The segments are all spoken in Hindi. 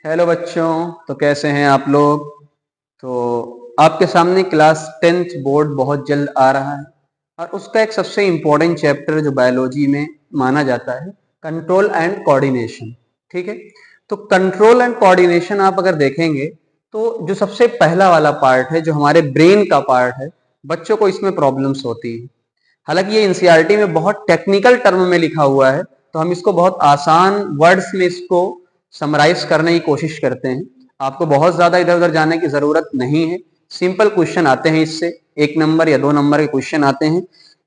हेलो बच्चों। तो कैसे हैं आप लोग। तो आपके सामने क्लास 10th बोर्ड बहुत जल्द आ रहा है और उसका एक सबसे इम्पोर्टेंट चैप्टर जो बायोलॉजी में माना जाता है, कंट्रोल एंड कोऑर्डिनेशन। ठीक है। तो कंट्रोल एंड कोऑर्डिनेशन आप अगर देखेंगे तो जो सबसे पहला वाला पार्ट है, जो हमारे ब्रेन का पार्ट है, बच्चों को इसमें प्रॉब्लम्स होती है। हालांकि ये एनसीईआरटी में बहुत टेक्निकल टर्म में लिखा हुआ है, तो हम इसको बहुत आसान वर्ड्स में इसको समराइज करने की कोशिश करते हैं। आपको बहुत ज्यादा इधर उधर जाने की जरूरत नहीं है। सिंपल क्वेश्चन आते हैं, इससे 1 नंबर या 2 नंबर के क्वेश्चन आते हैं।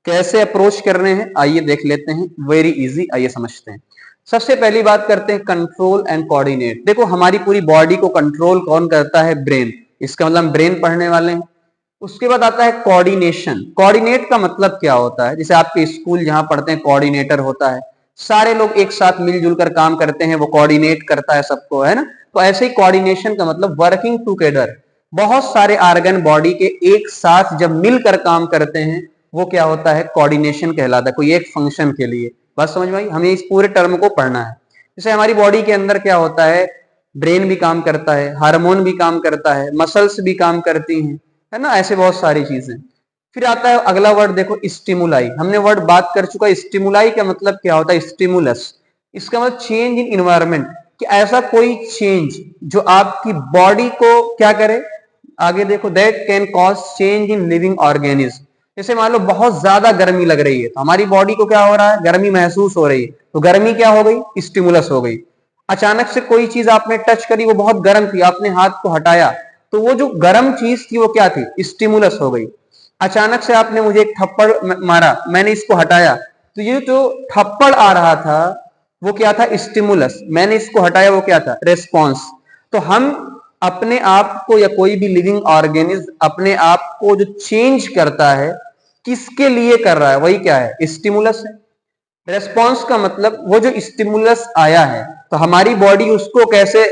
कैसे अप्रोच करने हैं आइए देख लेते हैं। वेरी इजी, आइए समझते हैं। सबसे पहली बात करते हैं कंट्रोल एंड कोऑर्डिनेट। देखो, हमारी पूरी बॉडी को कंट्रोल कौन करता है? ब्रेन। इसका मतलब हम ब्रेन पढ़ने वाले हैं। उसके बाद आता है कोऑर्डिनेशन। कोऑर्डिनेट का मतलब क्या होता है? जैसे आपके स्कूल जहां पढ़ते हैं कोऑर्डिनेटर होता है, सारे लोग एक साथ मिलजुल कर काम करते हैं, वो कोऑर्डिनेट करता है सबको, है ना। तो ऐसे ही कोऑर्डिनेशन का मतलब वर्किंग टुगेदर। बहुत सारे ऑर्गन बॉडी के एक साथ जब मिलकर काम करते हैं, वो क्या होता है? कोऑर्डिनेशन कहलाता है, कोई एक फंक्शन के लिए। बस समझ में आई? हमें इस पूरे टर्म को पढ़ना है। जैसे हमारी बॉडी के अंदर क्या होता है? ब्रेन भी काम करता है, हार्मोन भी काम करता है, मसल्स भी काम करती हैं, है ना। ऐसे बहुत सारी चीजें। फिर आता है अगला वर्ड, देखो, स्टिमुलाई। हमने वर्ड बात कर चुका है। स्टिमुलाई का मतलब क्या होता है? स्टिमुलस। इसका मतलब चेंज इन इन्वायरमेंट, कि ऐसा कोई चेंज जो आपकी बॉडी को क्या करे। आगे देखो, that can cause change in living organism. जैसे मान लो बहुत ज्यादा गर्मी लग रही है, तो हमारी बॉडी को क्या हो रहा है? गर्मी महसूस हो रही है, तो गर्मी क्या हो गई? स्टिमुलस हो गई। अचानक से कोई चीज आपने टच करी, वो बहुत गर्म थी, आपने हाथ को हटाया, तो वो जो गर्म चीज थी वो क्या थी? स्टिमुलस हो गई। अचानक से आपने मुझे एक थप्पड़ मारा, मैंने इसको हटाया, तो ये जो थप्पड़ आ रहा था वो क्या था? स्टिमुलस। मैंने इसको हटाया, वो क्या था? रेस्पॉन्स। तो हम अपने आप को, या कोई भी लिविंग ऑर्गेनिज्म अपने आप को जो चेंज करता है, किसके लिए कर रहा है? वही क्या है? स्टिमुलस है। रेस्पॉन्स का मतलब वो जो स्टिमुलस आया है, तो हमारी बॉडी उसको कैसे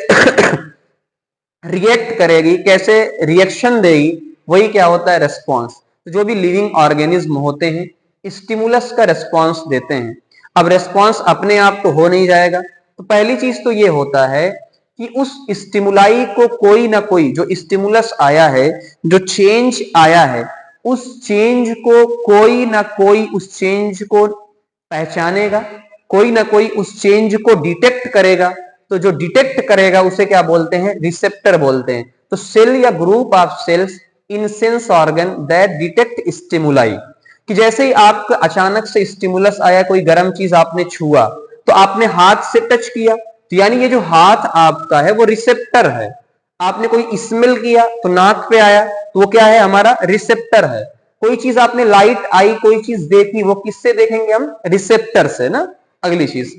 रिएक्ट करेगी, कैसे रिएक्शन देगी, वही क्या होता है? रेस्पॉन्स। तो जो भी लिविंग ऑर्गेनिज्म होते हैं, स्टिमुलस का रेस्पॉन्स देते हैं। अब रेस्पॉन्स अपने आप तो हो नहीं जाएगा, तो पहली चीज तो ये होता है कि उस स्टिमुलाई को कोई ना कोई, जो स्टिमुलस आया है, जो चेंज आया है, उस चेंज को कोई ना कोई उस चेंज को पहचानेगा, कोई ना कोई उस चेंज को डिटेक्ट करेगा। तो जो डिटेक्ट करेगा उसे क्या बोलते हैं? रिसेप्टर बोलते हैं। तो सेल या group of cells in sense organ that detect stimuli, कि जैसे ही आपका अचानक से स्टिमुलस आया, कोई गर्म चीज आपने छुआ, तो आपने हाथ से टच किया, तो यानी ये जो हाथ आपका है वो रिसेप्टर है। आपने कोई स्मेल किया तो नाक पे आया, तो वो क्या है? हमारा रिसेप्टर है। कोई चीज आपने लाइट आई, कोई चीज देखी, वो किससे देखेंगे हम? रिसेप्टर से ना। अगली चीज,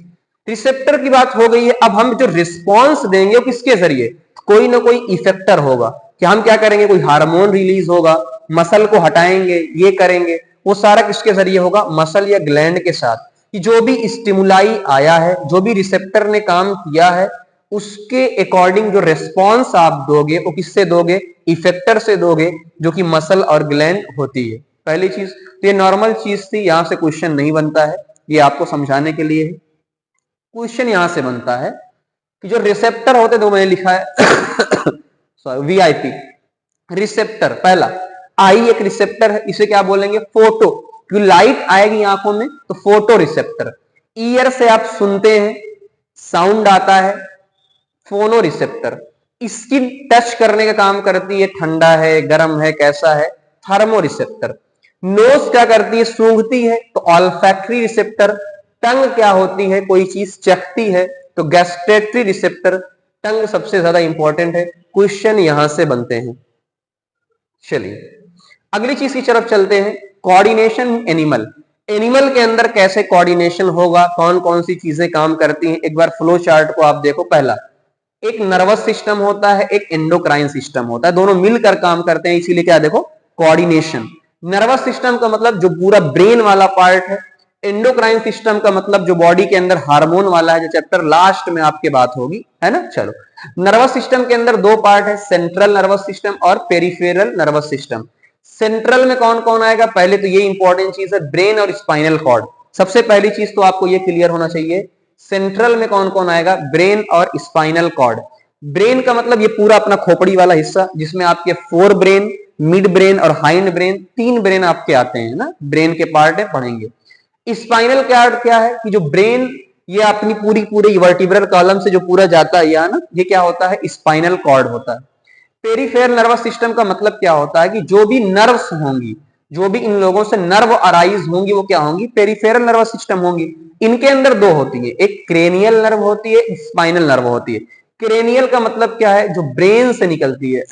रिसेप्टर की बात हो गई है। अब हम जो रिस्पॉन्स देंगे वो किसके जरिए? कोई ना कोई इफेक्टर होगा, कि हम क्या करेंगे? कोई हार्मोन रिलीज होगा, मसल को हटाएंगे, ये करेंगे। वो सारा किसके जरिए होगा? मसल या ग्लैंड के साथ। कि जो भी स्टिमुलाई आया है, जो भी रिसेप्टर ने काम किया है, उसके अकॉर्डिंग जो रेस्पॉन्स आप दोगे वो किससे दोगे? इफेक्टर से दोगे, जो कि मसल और ग्लैंड होती है। पहली चीज तो ये नॉर्मल चीज थी, यहां से क्वेश्चन नहीं बनता है, ये आपको समझाने के लिए है। क्वेश्चन यहां से बनता है कि जो रिसेप्टर होते, तो मैंने लिखा है सॉरी, वीआईपी रिसेप्टर। पहला आई एक रिसेप्टर है, इसे क्या बोलेंगे? फोटो। क्योंकि लाइट आएगी आंखों में, तो फोटो रिसेप्टर। ईयर से आप सुनते हैं, साउंड आता है, फोनो रिसेप्टर। स्किन टच करने का काम करती है, ठंडा है, गर्म है, कैसा है? Thermo receptor. नोज क्या करती है? सूंघती है, तो ऑल्फैक्टरी रिसेप्टर। टंग क्या होती है? कोई चीज चखती है, तो गैस्ट्रेटरी रिसेप्टर। टंग सबसे ज्यादा इंपॉर्टेंट है, क्वेश्चन यहां से बनते हैं। चलिए अगली चीज की तरफ चलते हैं, कोऑर्डिनेशन एनिमल। एनिमल के अंदर कैसे कोऑर्डिनेशन होगा, कौन कौन सी चीजें काम करती हैं? एक बार फ्लो चार्ट को आप देखो। पहला, एक नर्वस सिस्टम होता है, एक एंडोक्राइन सिस्टम होता है, दोनों मिलकर काम करते हैं, इसीलिए क्या देखो? कोऑर्डिनेशन। नर्वस सिस्टम का मतलब जो पूरा ब्रेन वाला पार्ट है। एंडोक्राइन सिस्टम का मतलब जो बॉडी के अंदर हार्मोन वाला है, जो चैप्टर लास्ट में आपके बात होगी, है ना। चलो, नर्वस सिस्टम के अंदर दो पार्ट है, सेंट्रल नर्वस सिस्टम और पेरिफेरल नर्वस सिस्टम। सेंट्रल में कौन कौन आएगा? पहले तो ये इंपॉर्टेंट चीज है, ब्रेन और स्पाइनल कॉर्ड। सबसे पहली चीज तो आपको ये क्लियर होना चाहिए, सेंट्रल में कौन कौन आएगा? ब्रेन और स्पाइनल कॉर्ड। ब्रेन का मतलब ये पूरा अपना खोपड़ी वाला हिस्सा, जिसमें आपके फोर ब्रेन, मिड ब्रेन और हाइंड ब्रेन, तीन ब्रेन आपके आते हैं ना, ब्रेन के पार्ट है, पढ़ेंगे। स्पाइनल कॉर्ड क्या है कि जो ब्रेन ये अपनी पूरी वर्टिब्रल कॉलम से जो पूरा जाता है या ना, ये क्या होता है, स्पाइनल कॉर्ड होता है। पेरिफेरल नर्वस सिस्टम का मतलब क्या होता है कि जो भी नर्व्स होंगी, जो भी इन लोगों से नर्व अराइज होंगी, वो क्या होंगी, पेरिफेरल नर्वस सिस्टम होंगी। इनके अंदर दो होती है, एक क्रेनियल नर्व होती है, स्पाइनल नर्व होती है। क्रेनियल का मतलब क्या है, जो ब्रेन से निकलती है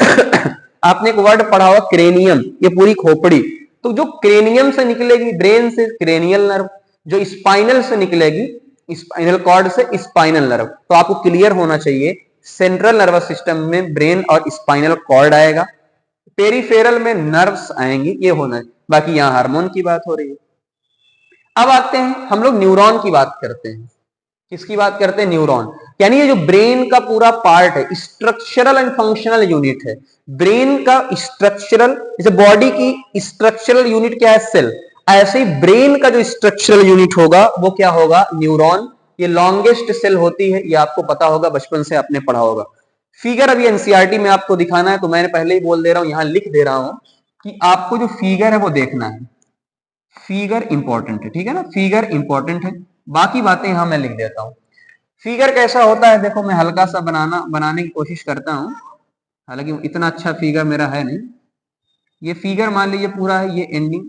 आपने एक वर्ड पढ़ा हुआ क्रेनियम, ये पूरी खोपड़ी, तो जो क्रेनियम से निकलेगी ब्रेन से क्रेनियल नर्व, जो स्पाइनल से निकलेगी स्पाइनल कॉर्ड से स्पाइनल नर्व। तो आपको क्लियर होना चाहिए, सेंट्रल नर्वस सिस्टम में ब्रेन और स्पाइनल कॉर्ड आएगा, पेरिफेरल में नर्व्स आएंगी, ये होना है। बाकी यहां हार्मोन की बात हो रही है। अब आते हैं हम लोग न्यूरॉन की बात करते हैं। किसकी बात करते हैं, न्यूरॉन। यानी ये जो ब्रेन का पूरा पार्ट है, स्ट्रक्चरल एंड फंक्शनल यूनिट है। ब्रेन का स्ट्रक्चरल, जैसे बॉडी की स्ट्रक्चरल यूनिट क्या है, सेल, ऐसे ही ब्रेन का जो स्ट्रक्चरल यूनिट होगा वो क्या होगा, न्यूरॉन। ये लॉन्गेस्ट सेल होती है, ये आपको पता होगा, बचपन से आपने पढ़ा होगा। फिगर अभी एनसीईआरटी में आपको दिखाना है, तो मैंने पहले ही बोल दे रहा हूं, यहां लिख दे रहा हूं कि आपको जो फिगर है वो देखना है। फिगर इंपॉर्टेंट है, ठीक है ना, फिगर इंपॉर्टेंट है, बाकी बातें यहां मैं लिख देता हूं। फिगर कैसा होता है, देखो मैं हल्का सा बनाने की कोशिश करता हूं, हालांकि इतना अच्छा फिगर मेरा है नहीं। ये फिगर मान लीजिए पूरा है, ये एंडिंग,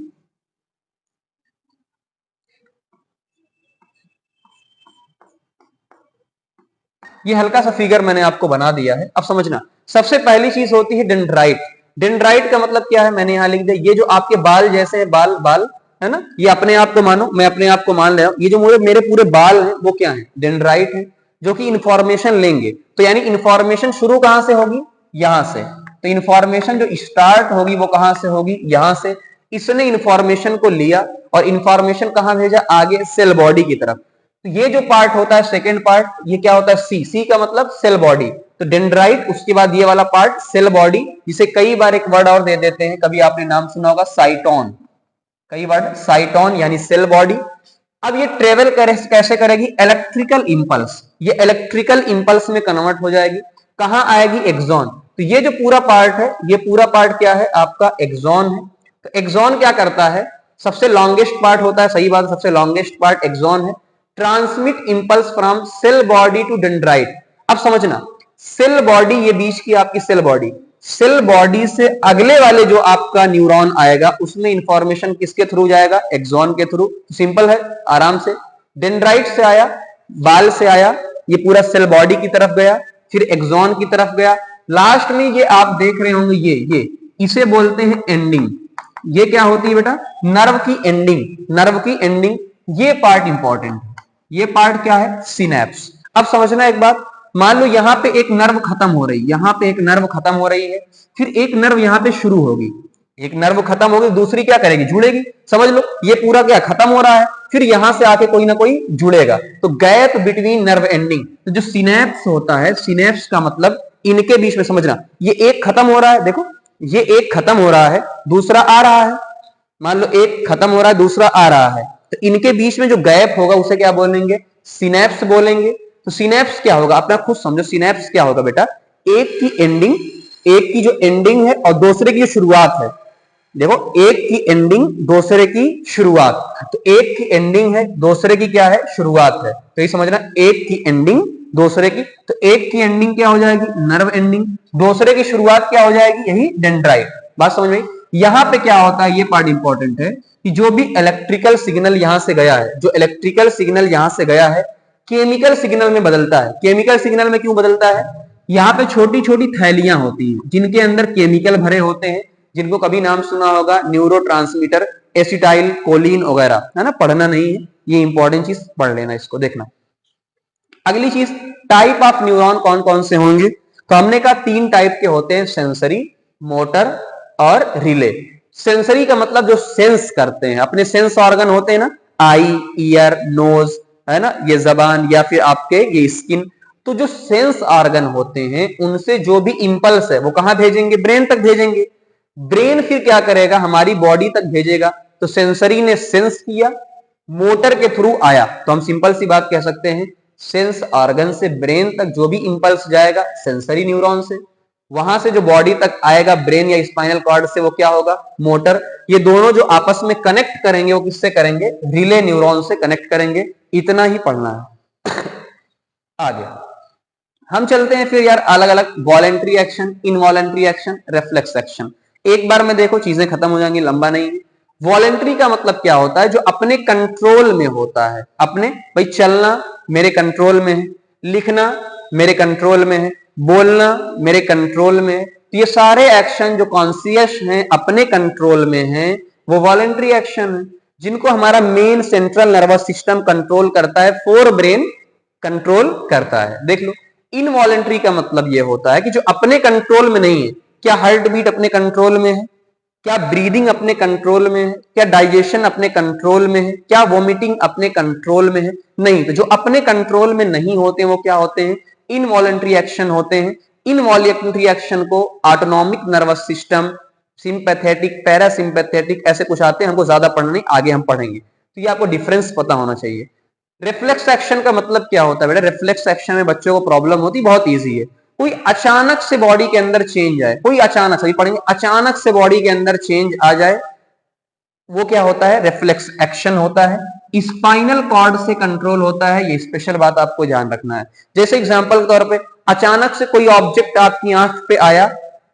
ये हल्का सा फिगर मैंने आपको बना दिया है। अब समझना, सबसे पहली चीज होती है डेंड्राइट। डेंड्राइट का मतलब क्या है, मैंने यहां लिख दिया, ये जो आपके बाल जैसे है, बाल बाल है ना, ये अपने आप को मानो, मैं अपने आप को मान ले रहा हूं, ये जो मेरे पूरे बाल हैं वो क्या है, डेंड्राइट है, जो कि इंफॉर्मेशन लेंगे। तो यानी इंफॉर्मेशन शुरू कहां से होगी, यहां से। तो इंफॉर्मेशन जो स्टार्ट होगी वो कहां से होगी, यहां से। इसने इंफॉर्मेशन को लिया और इंफॉर्मेशन कहां भेजा, आगे सेल बॉडी की तरफ। तो ये जो पार्ट होता है सेकंड पार्ट, ये क्या होता है, सी। सी का मतलब सेल बॉडी। तो डेंड्राइट, उसके बाद ये वाला पार्ट सेल बॉडी, जिसे कई बार एक वर्ड और दे देते हैं, कभी आपने नाम सुना होगा साइटोन, कई वर्ड, साइटोन यानी सेल बॉडी। अब ये ट्रेवल कैसे करेगी, इलेक्ट्रिकल इंपल्स, ये इलेक्ट्रिकल इंपल्स में कन्वर्ट हो जाएगी, कहां आएगी, एक्सॉन। तो ये जो पूरा पार्ट है, ये पूरा पार्ट क्या है, आपका एक्सॉन है। तो एक्सॉन क्या करता है, सबसे लॉन्गेस्ट पार्ट होता है, सही बात, सबसे लॉन्गेस्ट पार्ट एक्सॉन है। Transmit impulse from cell body to dendrite. अब समझना, सेल बॉडी, ये बीच की आपकी सेल बॉडी, सेल बॉडी से अगले वाले जो आपका न्यूरॉन आएगा, उसमें इंफॉर्मेशन किसके थ्रू जाएगा, एक्सॉन के थ्रू। सिंपल है, आराम से। डेंड्राइट से आया, बाल से आया, ये पूरा सेल बॉडी की तरफ गया, फिर एक्सॉन की तरफ गया, लास्ट में ये आप देख रहे होंगे, ये इसे बोलते हैं एंडिंग। ये क्या होती है बेटा, नर्व की एंडिंग, नर्व की एंडिंग। ये पार्ट इंपॉर्टेंट है, ये पार्ट क्या है, सिनेप्स। अब समझना एक बात, मान लो यहां पे एक नर्व खत्म हो रही है, यहां पे एक नर्व खत्म हो रही है, फिर एक नर्व यहां पे शुरू होगी, एक नर्व खत्म होगी, दूसरी क्या करेगी, जुड़ेगी। समझ लो, ये पूरा क्या खत्म हो रहा है, फिर यहां से आके कोई ना कोई जुड़ेगा, तो गैप बिटवीन नर्व एंडिंग। तो जो सिनेप्स होता है, सिनेप्स का मतलब इनके बीच में, समझना, ये एक खत्म हो रहा है, देखो ये एक खत्म हो रहा है, दूसरा आ रहा है, मान लो एक खत्म हो रहा है, दूसरा आ रहा है, तो इनके बीच में जो गैप होगा उसे क्या बोलेंगे, सिनेप्स बोलेंगे। तो सिनेप्स क्या होगा, अपना खुद समझो, सिनेप्स क्या होगा बेटा, एक की एंडिंग, एक की जो एंडिंग है और दूसरे की जो शुरुआत है। देखो, एक की एंडिंग, दूसरे की शुरुआत, तो एक की एंडिंग है, दूसरे की क्या है, शुरुआत है। तो ये समझना, एक की एंडिंग, दूसरे की, तो एक की एंडिंग क्या हो जाएगी, नर्व एंडिंग, दूसरे की शुरुआत क्या हो जाएगी, यही डेंड्राइट। बात समझ में। यहां पे क्या होता है, ये पार्ट इंपॉर्टेंट है कि जो भी इलेक्ट्रिकल सिग्नल यहां से गया है, जो इलेक्ट्रिकल सिग्नल यहां से गया है, केमिकल सिग्नल में बदलता है। केमिकल सिग्नल में क्यों बदलता है, यहाँ पे छोटी छोटी थैलियां होती हैं जिनके अंदर केमिकल भरे होते हैं, जिनको कभी नाम सुना होगा, न्यूरोट्रांसमीटर, एसिटाइल कोलिन वगैरह, है ना, पढ़ना नहीं है, ये इंपॉर्टेंट चीज पढ़ लेना, इसको देखना। अगली चीज, टाइप ऑफ न्यूरॉन कौन कौन से होंगे, तो हमने कहा तीन टाइप के होते हैं, सेंसरी, मोटर और रिले। सेंसरी का मतलब जो सेंस करते हैं, अपने सेंस ऑर्गन होते हैं ना, आई, ईयर, नोज, है ना, ये जबान, या फिर आपके ये स्किन। तो जो सेंस ऑर्गन होते हैं, उनसे जो भी इंपल्स है वो कहां भेजेंगे, ब्रेन तक भेजेंगे। ब्रेन फिर क्या करेगा, हमारी बॉडी तक भेजेगा। तो सेंसरी ने सेंस किया, मोटर के थ्रू आया, तो हम सिंपल सी बात कह सकते हैं सेंस ऑर्गन से ब्रेन तक जो भी इंपल्स जाएगा सेंसरी न्यूरॉन से, वहां से जो बॉडी तक आएगा ब्रेन या स्पाइनल कॉर्ड से वो क्या होगा, मोटर। ये दोनों जो आपस में कनेक्ट करेंगे वो किससे करेंगे, रिले न्यूरॉन से कनेक्ट करेंगे। इतना ही पढ़ना है। आगे हम चलते हैं फिर यार अलग अलग voluntary action, involuntary action, reflex action. एक बार में देखो चीजें खत्म हो जाएंगी, लंबा नहीं है। वॉलेंट्री का मतलब क्या होता है, जो अपने कंट्रोल में होता है। अपने भाई चलना मेरे कंट्रोल में है, लिखना मेरे कंट्रोल में है, बोलना मेरे कंट्रोल में है। तो ये सारे एक्शन जो कॉन्शियस हैं, अपने कंट्रोल में हैं, वो वॉलेंट्री एक्शन है, जिनको हमारा main central nervous system control करता है, फोर ब्रेन कंट्रोल करता है। देख लो, इनवॉलेंट्री का मतलब ये होता है कि जो अपने कंट्रोल में नहीं है। क्या हार्ट बीट अपने कंट्रोल में है, क्या ब्रीदिंग अपने कंट्रोल में है, क्या डाइजेशन अपने कंट्रोल में है, क्या वोमिटिंग अपने कंट्रोल में है, नहीं। तो जो अपने कंट्रोल में नहीं होते वो क्या होते हैं, इनवॉलेंट्री एक्शन होते हैं। इनवॉलेंट्री एक्शन को autonomic nervous system, sympathetic, parasympathetic ऐसे कुछ आते हैं, हमको ज्यादा पढ़ना नहीं, आगे हम पढ़ेंगे। तो ये आपको डिफरेंस पता होना चाहिए। रिफ्लेक्स एक्शन का मतलब क्या होता है बेटा, रिफ्लेक्स एक्शन में बच्चों को प्रॉब्लम होती, बहुत इजी है। कोई अचानक से बॉडी के अंदर चेंज आए, कोई अचानक से पढ़ेंगे, अचानक से बॉडी के अंदर चेंज आ जाए, वो क्या होता है, रिफ्लेक्स एक्शन होता है। स्पाइनल कॉर्ड से कंट्रोल होता है, ये स्पेशल बात आपको ध्यान रखना है। जैसे एग्जांपल के तौर पे अचानक से कोई ऑब्जेक्ट आपकी आंख पे आया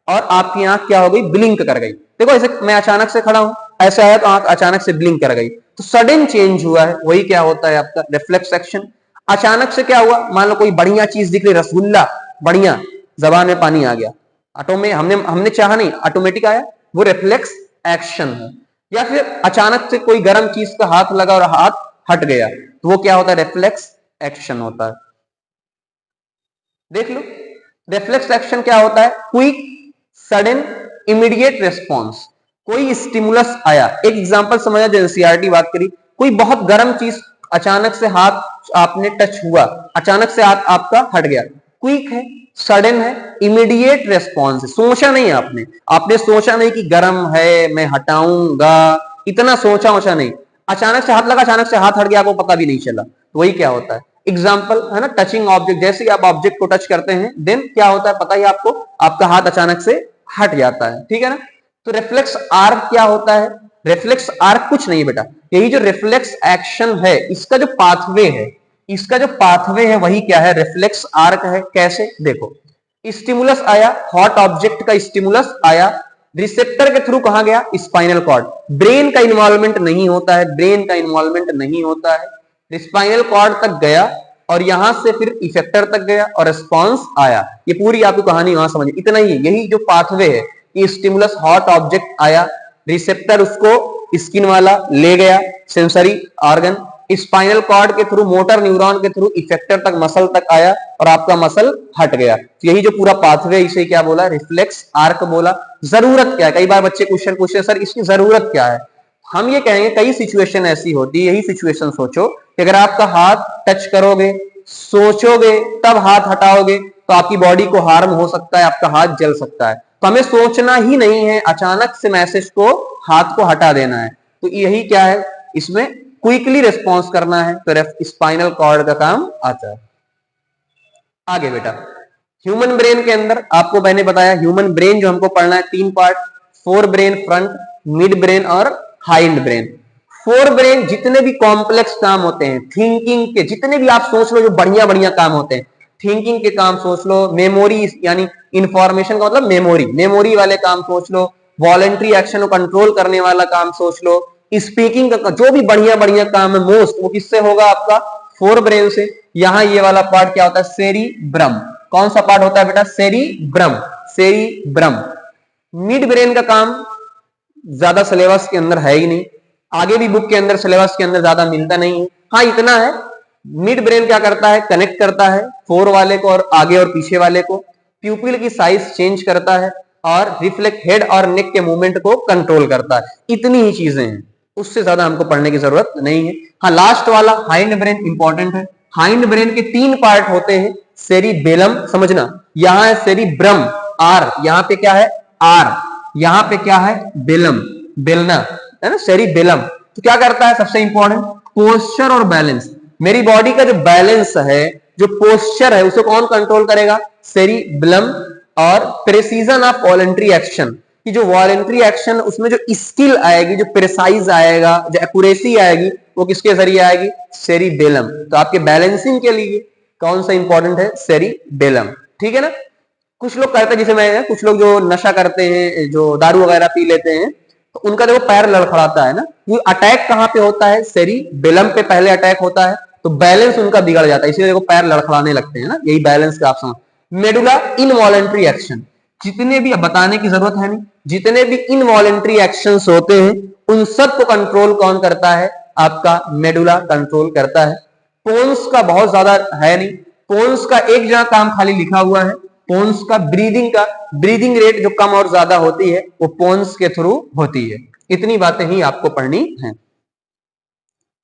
और आपकी आंख क्या हो गई, ब्लिंक कर गई। देखो ऐसे मैं अचानक से खड़ा हूं, ऐसा है तो आंख अचानक से ब्लिंक कर गई, तो सडन चेंज हुआ है, वही क्या होता है आपका रिफ्लेक्स एक्शन। अचानक से क्या हुआ, मान लो कोई बढ़िया चीज दिख रही, रसगुल्ला बढ़िया, जबान में पानी आ गया, हमने चाहा नहीं, ऑटोमेटिक आया, वो रिफ्लेक्स एक्शन है। या फिर अचानक से कोई गर्म चीज का हाथ लगा और हाथ हट गया, तो वो क्या होता है, रिफ्लेक्स एक्शन होता है। देख लो, रिफ्लेक्स एक्शन क्या होता है, क्विक, सडन, इमीडिएट रिस्पॉन्स। कोई स्टिमुलस आया, एक एग्जांपल समझा जो एनसीईआरटी बात करी, कोई बहुत गर्म चीज अचानक से हाथ आपने टच हुआ, अचानक से हाथ आपका हट गया, क्विक है, सडन है, इमीडिएट रिस्पॉन्स है। सोचा नहीं आपने, आपने सोचा नहीं कि गर्म है मैं हटाऊंगा, इतना सोचा नहीं, अचानक से हाथ लगा, अचानक से हाथ हट गया, आपको पता भी नहीं चला, तो वही क्या होता है। एग्जाम्पल है ना, टचिंग ऑब्जेक्ट, जैसे ही आप ऑब्जेक्ट को टच करते हैं देन क्या होता है पता ही आपको, आपका हाथ अचानक से हट जाता है, ठीक है ना। तो रिफ्लेक्स आर्क क्या होता है, रिफ्लेक्स आर्क कुछ नहीं बेटा, यही जो रिफ्लेक्स एक्शन है इसका जो पाथवे है, इसका जो पाथवे है वही क्या है, रिफ्लेक्स आर्क है। कैसे, देखो, स्टिमुलस आया, हॉट ऑब्जेक्ट का स्टिमुलस आया, रिसेप्टर के थ्रू कहां गया, स्पाइनल कॉर्ड। ब्रेन का इन्वॉल्वमेंट नहीं होता है, ब्रेन का इन्वॉल्वमेंट नहीं होता है, स्पाइनल कॉर्ड तक गया और यहां से फिर इफेक्टर तक गया और रिस्पॉन्स आया। ये पूरी आपकी कहानी वहां समझिए, इतना ही है, यही जो पाथवे है कि स्टिमुलस हॉट ऑब्जेक्ट आया, रिसेप्टर उसको स्किन वाला ले गया, सेंसरी ऑर्गन, स्पाइनल कॉर्ड के थ्रू, मोटर न्यूरॉन के थ्रू इफेक्टर तक, मसल तक आया और आपका मसल हट गया। तो यही जो पूरा पाथवे, इसे क्या बोला, रिफ्लेक्स आर्क बोला। जरूरत क्या है, कई बार बच्चे क्वेश्चन पूछते सर इसकी जरूरत क्या है, हम ये कहेंगे कई सिचुएशन ऐसी होती है, यही सिचुएशन सोचो कि अगर आपका हाथ टच करोगे, सोचोगे, तब हाथ हटाओगे तो आपकी बॉडी को हार्म हो सकता है, आपका हाथ जल सकता है। तो हमें सोचना ही नहीं है, अचानक से मैसेज को, हाथ को हटा देना है। तो यही क्या है, इसमें क्विकली रिस्पॉन्स करना है, तो स्पाइनल कॉर्ड का काम आता है। आगे बेटा, ह्यूमन ब्रेन के अंदर आपको मैंने बताया, ह्यूमन ब्रेन जो हमको पढ़ना है, तीन part, fore brain, front, mid brain और हाइंड ब्रेन। फोर ब्रेन जितने भी कॉम्प्लेक्स काम होते हैं, थिंकिंग के जितने भी आप सोच लो जो बढ़िया बढ़िया काम होते हैं, थिंकिंग के काम सोच लो, मेमोरी यानी इंफॉर्मेशन का मतलब मेमोरी, मेमोरी वाले काम सोच लो, वॉलेंट्री एक्शन को कंट्रोल करने वाला काम सोच लो, स्पीकिंग का जो भी बढ़िया बढ़िया काम है मोस्ट, वो किससे होगा, आपका फोर ब्रेन से। यहां ये वाला पार्ट क्या होता है, सेरिब्रम। कौन सा पार्ट होता है बेटा, सेरिब्रम, सेरिब्रम। मिड ब्रेन का काम ज्यादा सिलेबस के अंदर है ही नहीं, आगे भी बुक के अंदर सिलेबस के अंदर ज्यादा मिलता नहीं है। हाँ इतना है, मिड ब्रेन क्या करता है, कनेक्ट करता है फोर वाले को और आगे और पीछे वाले को, प्यूपिल की साइज चेंज करता है और रिफ्लेक्ट हेड और नेक के मूवमेंट को कंट्रोल करता है। इतनी ही चीजें हैं, उससे ज्यादा हमको पढ़ने की जरूरत नहीं है। हाँ लास्ट वाला हाइंड ब्रेन इंपॉर्टेंट है। हाइंड ब्रेन के तीन पार्ट होते हैं, सेरिबेलम, समझना, यहां है सेरिब्रम, आर, यहां पे क्या है, आर, यहां पे क्या है, बेलम, बेलना है ना, सेरिबेलम। तो क्या करता है, सबसे इंपॉर्टेंट पोस्चर और बैलेंस, मेरी बॉडी का जो बैलेंस है, जो पोस्चर है, उसे कौन कंट्रोल करेगा? सेरिबेलम। और प्रेसिजन ऑफ वॉलेंट्री एक्शन, कि जो वॉलेंट्री एक्शन उसमें जो स्किल आएगी, जो प्रिसाइज आएगा, जो एक्यूरेसी आएगी, वो किसके जरिए आएगी? सेरिबेलम। तो आपके बैलेंसिंग के लिए कौन सा इंपॉर्टेंट है? सेरिबेलम। ठीक है ना? कुछ लोग करते हैं, जैसे मैं, कुछ लोग जो नशा करते हैं, जो दारू वगैरह पी लेते हैं, तो उनका देखो पैर लड़खड़ाता है ना, वो अटैक कहां पे होता है? सेरिबेलम पे पहले अटैक होता है, तो बैलेंस उनका बिगड़ जाता है, इसलिए देखो पैर लड़खड़ाने लगते हैं ना, यही बैलेंस का ऑप्शन। मेडुला इनवॉलेंट्री एक्शन, जितने भी, अब बताने की जरूरत है नहीं, जितने भी इनवॉलेंट्री एक्शंस होते हैं उन सब को कंट्रोल कौन करता है? आपका मेडुला कंट्रोल करता है। पोन्स का बहुत ज्यादा है नहीं, पोन्स का एक जगह काम खाली लिखा हुआ है, पोन्स का ब्रीदिंग रेट जो कम और ज्यादा होती है वो पोन्स के थ्रू होती है। इतनी बातें ही आपको पढ़नी है।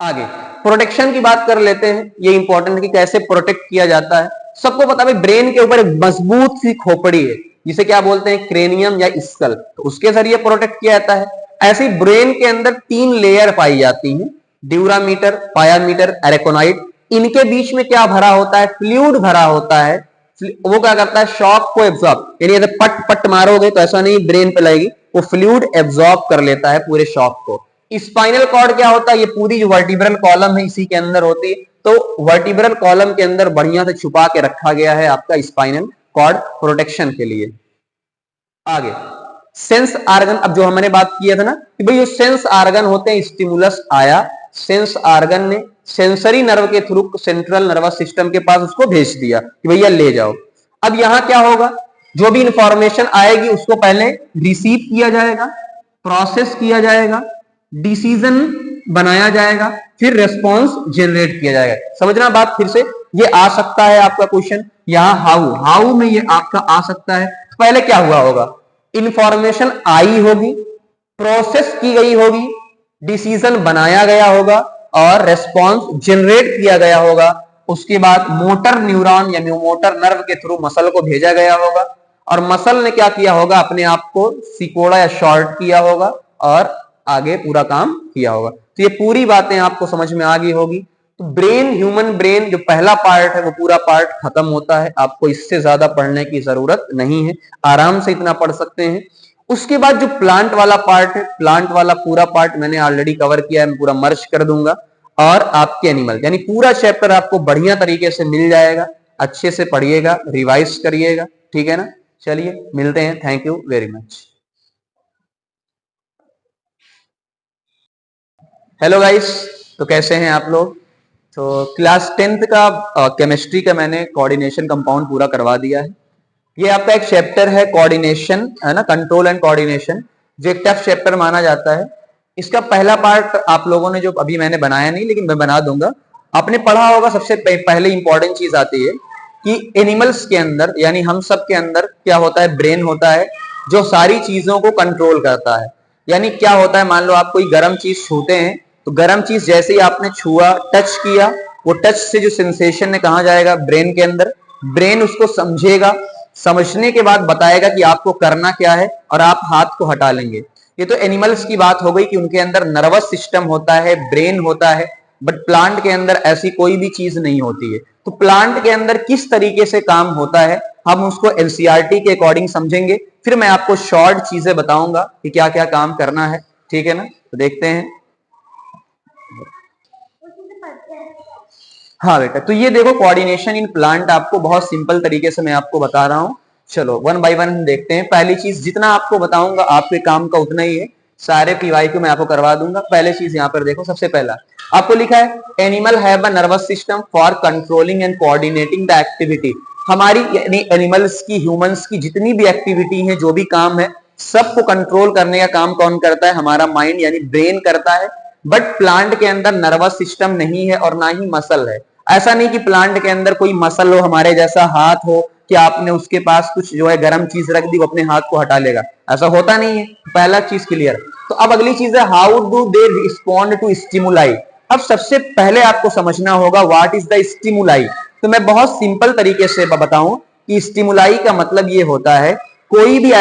आगे प्रोटेक्शन की बात कर लेते हैं, ये इंपॉर्टेंट है कि कैसे प्रोटेक्ट किया जाता है। सबको पता है ब्रेन के ऊपर एक मजबूत सी खोपड़ी है, जिसे क्या बोलते हैं? क्रेनियम या स्कल, तो उसके जरिए प्रोटेक्ट किया जाता है। ऐसे ही ब्रेन के अंदर 3 लेयर पाई जाती हैं, ड्यूरामीटर, पायामीटर, एरेकोनाइट। इनके बीच में क्या भरा होता है? फ्लूइड भरा होता है। वो क्या करता है? शॉक को एब्जॉर्ब, यानी अगर पट पट मारोगे तो ऐसा नहीं ब्रेन पे लगेगी, वो फ्लूइड एब्जॉर्ब कर लेता है पूरे शॉक को। स्पाइनल कॉर्ड क्या होता है? ये पूरी जो वर्टिब्रल कॉलम है इसी के अंदर होती है, तो वर्टिब्रल कॉलम के अंदर बढ़िया से छुपा के रखा गया है आपका स्पाइनल कॉर्ड प्रोटेक्शन के लिए। आगे सेंस आर्गन, अब जो हमने बात किया था ना कि भाई जो सेंस आर्गन होते हैं, स्टिमुलस आया, सेंस आर्गन ने सेंसरी नर्व के थ्रू सेंट्रल नर्वस सिस्टम के पास उसको भेज दिया कि भैया ले जाओ। अब यहां क्या होगा? जो भी इंफॉर्मेशन आएगी उसको पहले रिसीव किया जाएगा, प्रोसेस किया जाएगा, डिसीजन बनाया जाएगा, फिर रेस्पॉन्स जनरेट किया जाएगा। समझना बात फिर से, ये आ सकता है आपका क्वेश्चन यहां हाउ में, ये आपका आ सकता है। पहले क्या हुआ होगा? इंफॉर्मेशन आई होगी, प्रोसेस की गई होगी, डिसीजन बनाया गया होगा और रेस्पॉन्स जनरेट किया गया होगा। उसके बाद मोटर न्यूरॉन या मोटर नर्व के थ्रू मसल को भेजा गया होगा, और मसल ने क्या किया होगा? अपने आप को सिकोड़ा या शॉर्ट किया होगा और आगे पूरा काम किया होगा। तो ये पूरी बातें आपको समझ में आ गई होगी। तो ब्रेन, ह्यूमन ब्रेन जो पहला पार्ट है वो पूरा पार्ट खत्म होता है, आपको इससे ज्यादा पढ़ने की जरूरत नहीं है, आराम से इतना पढ़ सकते हैं। उसके बाद जो प्लांट वाला पार्ट है, प्लांट वाला पूरा पार्ट मैंने ऑलरेडी कवर किया है, मैं पूरा मर्ज कर दूंगा, और आपके एनिमल, यानी पूरा चैप्टर आपको बढ़िया तरीके से मिल जाएगा। अच्छे से पढ़िएगा, रिवाइज करिएगा, ठीक है ना? चलिए मिलते हैं, thank you very much. Hello guys, तो कैसे हैं आप लोग? तो क्लास 10th का केमिस्ट्री का मैंने कोऑर्डिनेशन कंपाउंड पूरा करवा दिया है। ये आपका एक चैप्टर है कोऑर्डिनेशन, है ना, कंट्रोल एंड कोऑर्डिनेशन, जो एक टफ चैप्टर माना जाता है। इसका पहला पार्ट आप लोगों ने, जो अभी मैंने बनाया नहीं लेकिन मैं बना दूंगा, आपने पढ़ा होगा। सबसे पहले इंपॉर्टेंट चीज आती है कि एनिमल्स के अंदर, यानी हम सब के अंदर क्या होता है? ब्रेन होता है, जो सारी चीजों को कंट्रोल करता है। यानी क्या होता है? मान लो आप कोई गर्म चीज छूते हैं, तो गर्म चीज जैसे ही आपने छुआ, टच किया, वो टच से जो सेंसेशन है कहां जाएगा? ब्रेन के अंदर। ब्रेन उसको समझेगा, समझने के बाद बताएगा कि आपको करना क्या है, और आप हाथ को हटा लेंगे। ये तो एनिमल्स की बात हो गई कि उनके अंदर नर्वस सिस्टम होता है, ब्रेन होता है, बट प्लांट के अंदर ऐसी कोई भी चीज नहीं होती है। तो प्लांट के अंदर किस तरीके से काम होता है हम उसको एनसीईआरटी के अकॉर्डिंग समझेंगे, फिर मैं आपको शॉर्ट चीजें बताऊंगा कि क्या क्या काम करना है, ठीक है ना? तो देखते हैं। हाँ बेटा, तो ये देखो कोऑर्डिनेशन इन प्लांट आपको बहुत सिंपल तरीके से मैं आपको बता रहा हूँ। चलो वन बाय वन देखते हैं। पहली चीज, जितना आपको बताऊंगा आपके काम का उतना ही है, सारे पीवाई को मैं आपको करवा दूंगा। पहले चीज यहाँ पर देखो, सबसे पहला आपको लिखा है animal have a nervous system for controlling and coordinating the activity. हमारी यानी एनिमल्स की, ह्यूमंस की जितनी भी एक्टिविटी है, जो भी काम है, सबको कंट्रोल करने का काम कौन करता है? हमारा माइंड यानी ब्रेन करता है। बट प्लांट के अंदर नर्वस सिस्टम नहीं है और ना ही मसल है। ऐसा नहीं कि प्लांट के अंदर कोई मसल हो, हमारे जैसा हाथ हो कि आपने उसके पास कुछ जो है गर्म चीज रख दी, वो अपने हाथ को हटा लेगा, ऐसा होता नहीं है। पहला चीज क्लियर। तो अब अगली चीज है how do they respond to stimuli. अब सबसे पहले आपको समझना होगा व्हाट इज द स्टिमुलाई। तो मैं बहुत सिंपल तरीके से बताऊं कि स्टिमुलाई का मतलब ये होता है कोई भी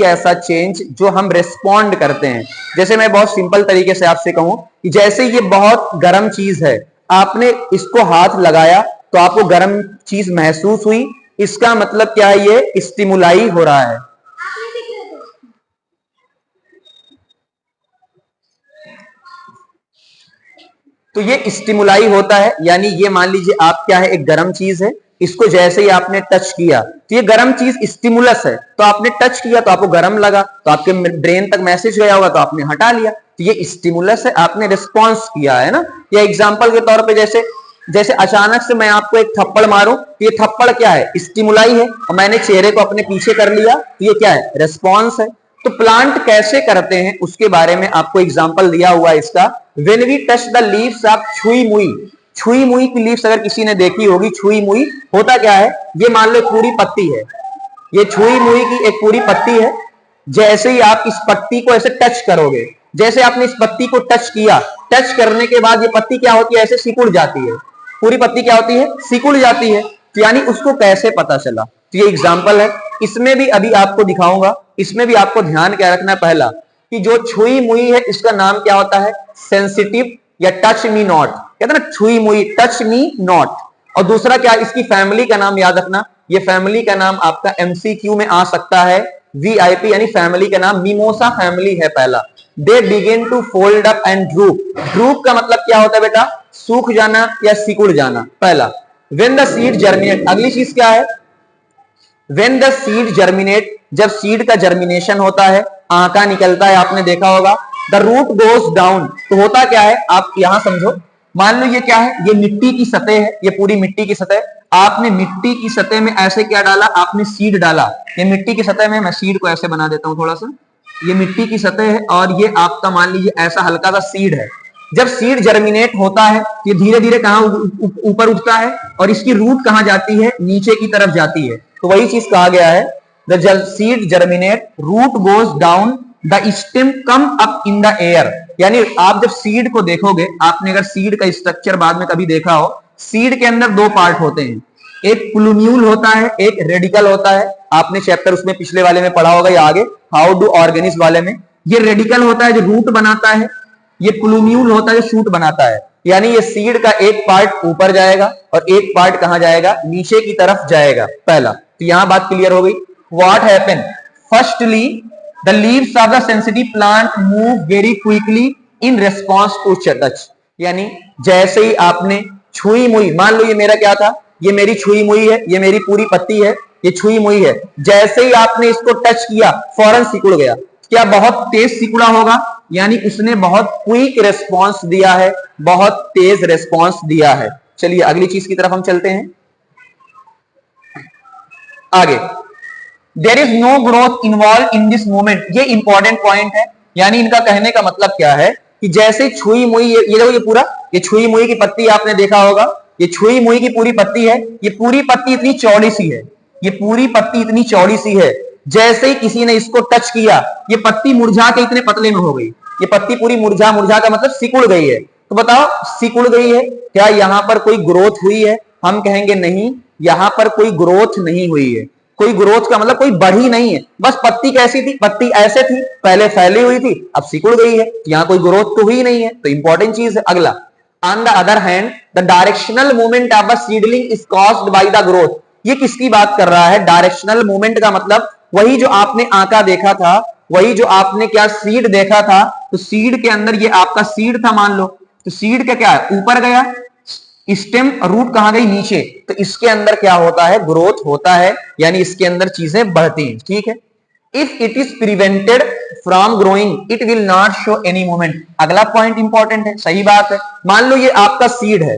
ऐसा चेंज जो हम रिस्पॉन्ड करते हैं। जैसे मैं बहुत सिंपल तरीके से आपसे कहूं कि जैसे ये बहुत गर्म चीज है, आपने इसको हाथ लगाया तो आपको गर्म चीज महसूस हुई, इसका मतलब क्या है, ये स्टिमुलाई हो रहा है। तो ये स्टिमुलाई होता है, यानी ये मान लीजिए आप क्या है, एक गर्म चीज है, इसको जैसे ही आपने टच किया तो ये गर्म चीज स्टिमुलस है, तो आपने टच किया तो आपको गर्म लगा, तो आपके ब्रेन तक मैसेज गया होगा तो आपने हटा लिया, तो ये स्टिमुलस है, आपने रिस्पॉन्स किया है ना। या एग्जाम्पल के तौर पे जैसे जैसे अचानक से मैं आपको एक थप्पड़ मारूं तो ये थप्पड़ क्या है, स्टिमुलाई है, और मैंने चेहरे को अपने पीछे कर लिया तो ये क्या है, रिस्पॉन्स है। तो प्लांट कैसे करते हैं उसके बारे में आपको एग्जांपल दिया हुआ है इसका। When we touch the leaves of छुई मुई, छुई मुई की लीव्स अगर किसी ने देखी होगी, छुई मुई होता क्या है, ये मान लो पूरी पत्ती है, ये छुई मुई की एक पूरी पत्ती है, जैसे ही आप इस पत्ती को ऐसे टच करोगे, जैसे आपने इस पत्ती को टच किया, टच करने के बाद ये पत्ती क्या होती है, ऐसे सिकुड़ जाती है, पूरी पत्ती क्या होती है, सिकुड़ जाती है। तो यानी उसको कैसे पता चला, तो ये एग्जाम्पल है। इसमें भी अभी आपको दिखाऊंगा, इसमें भी आपको ध्यान क्या रखना है, पहला कि जो छुई मुई है इसका नाम क्या होता है, सेंसिटिव या टच मी नॉट, कहते हैं ना छुई मुई, टच मी नॉट। और दूसरा क्या, इसकी फैमिली का नाम याद रखना, ये फैमिली का नाम आपका एमसीक्यू में आ सकता है, वीआईपी, यानी फैमिली का नाम मिमोसा फैमिली है पहला। They begin to fold up and droop, droop का मतलब क्या होता है बेटा, सूख जाना या सिकुड़ जाना, पहला। व्हेन द सीड जर्मिनेट, अगली चीज क्या है, व्हेन द सीड जर्मिनेट, जब सीड का जर्मिनेशन होता है, आंका निकलता है, आपने देखा होगा, द रूट गोज डाउन, तो होता क्या है, आप यहां समझो, मान लो ये क्या है, ये मिट्टी की सतह है, ये पूरी मिट्टी की सतह, आपने मिट्टी की सतह में ऐसे क्या डाला, आपने सीड डाला, ये मिट्टी की सतह में, मैं सीड को ऐसे बना देता हूं थोड़ा सा, ये मिट्टी की सतह है और ये आपका मान लीजिए ऐसा हल्का सा सीड है। जब सीड जर्मिनेट होता है ये धीरे धीरे कहां ऊपर उठता है, और इसकी रूट कहां जाती है, नीचे की तरफ जाती है। तो वही चीज कहा गया है, the seed germinate root goes down the stem come up in the air, यानी आप जब सीड को देखोगे, आपने अगर सीड का स्ट्रक्चर बाद में कभी देखा हो, सीड के अंदर दो पार्ट होते हैं, एक प्लूम्यूल होता है, एक रेडिकल होता है, आपने चैप्टर उसमें पिछले वाले में पढ़ा होगा या आगे हाउ डू ऑर्गेनिज्म वाले में। ये रेडिकल होता है जो रूट बनाता है, ये प्लूम्यूल होता है जो शूट बनाता है, यानी ये सीड का एक पार्ट ऊपर जाएगा और एक पार्ट कहां जाएगा, नीचे की तरफ जाएगा, पहला। तो यहां बात क्लियर हो गई। What happen, firstly the leaves of the sensitive plant move very quickly in response to touch, यानी जैसे ही आपने छुई मुई, मान लो ये मेरा क्या था, ये मेरी छुई मुई है, ये मेरी पूरी पत्ती है, ये छुई मुई है, जैसे ही आपने इसको टच किया फौरन सिकुड़ गया। क्या बहुत तेज सिकुड़ा होगा, यानी उसने बहुत क्विक रिस्पॉन्स दिया है, बहुत तेज रिस्पॉन्स दिया है। चलिए अगली चीज की तरफ हम चलते हैं आगे। There is no growth involve in this movement, ये इंपॉर्टेंट पॉइंट है, यानी इनका कहने का मतलब क्या है कि जैसे छुई मुई, ये देखो, ये पूरा, ये छुई मुई की पत्ती आपने देखा होगा, ये छुई मुई की पूरी पत्ती है, ये पूरी पत्ती इतनी चौड़ी सी है, ये पूरी पत्ती इतनी चौड़ी सी है, जैसे ही किसी ने इसको टच किया ये पत्ती मुरझा के इतने पतले में हो गई, ये पत्ती पूरी मुरझा, मुरझा का मतलब सिकुड़ गई है। तो बताओ सिकुड़ गई है, क्या यहां पर कोई ग्रोथ हुई है, हम कहेंगे नहीं, यहां पर कोई ग्रोथ नहीं हुई है। कोई ग्रोथ का मतलब कोई बढ़ी नहीं है, बस पत्ती कैसी थी, पत्ती ऐसे थी, पहले फैली हुई थी, अब सिकुड़ गई है, यहां कोई ग्रोथ तो हुई नहीं है, तो इंपॉर्टेंट चीज है। अगला, on the other hand the directional movement of a seedling is caused by the growth, ये किसकी बात कर रहा है, डायरेक्शनल मूवमेंट का मतलब वही जो आपने आंका देखा था, वही जो आपने क्या सीड देखा था, तो सीड के अंदर ये आपका सीड था मान लो, तो सीड का क्या है, ऊपर गया, स्टेम रूट कहां गई, नीचे, तो इसके अंदर क्या होता है, ग्रोथ होता है, यानी इसके अंदर चीजें बढ़ती हैं, ठीक है। If it is prevented from growing it will not show any movement, अगला पॉइंट इंपॉर्टेंट है, सही बात है। मान लो ये आपका सीड है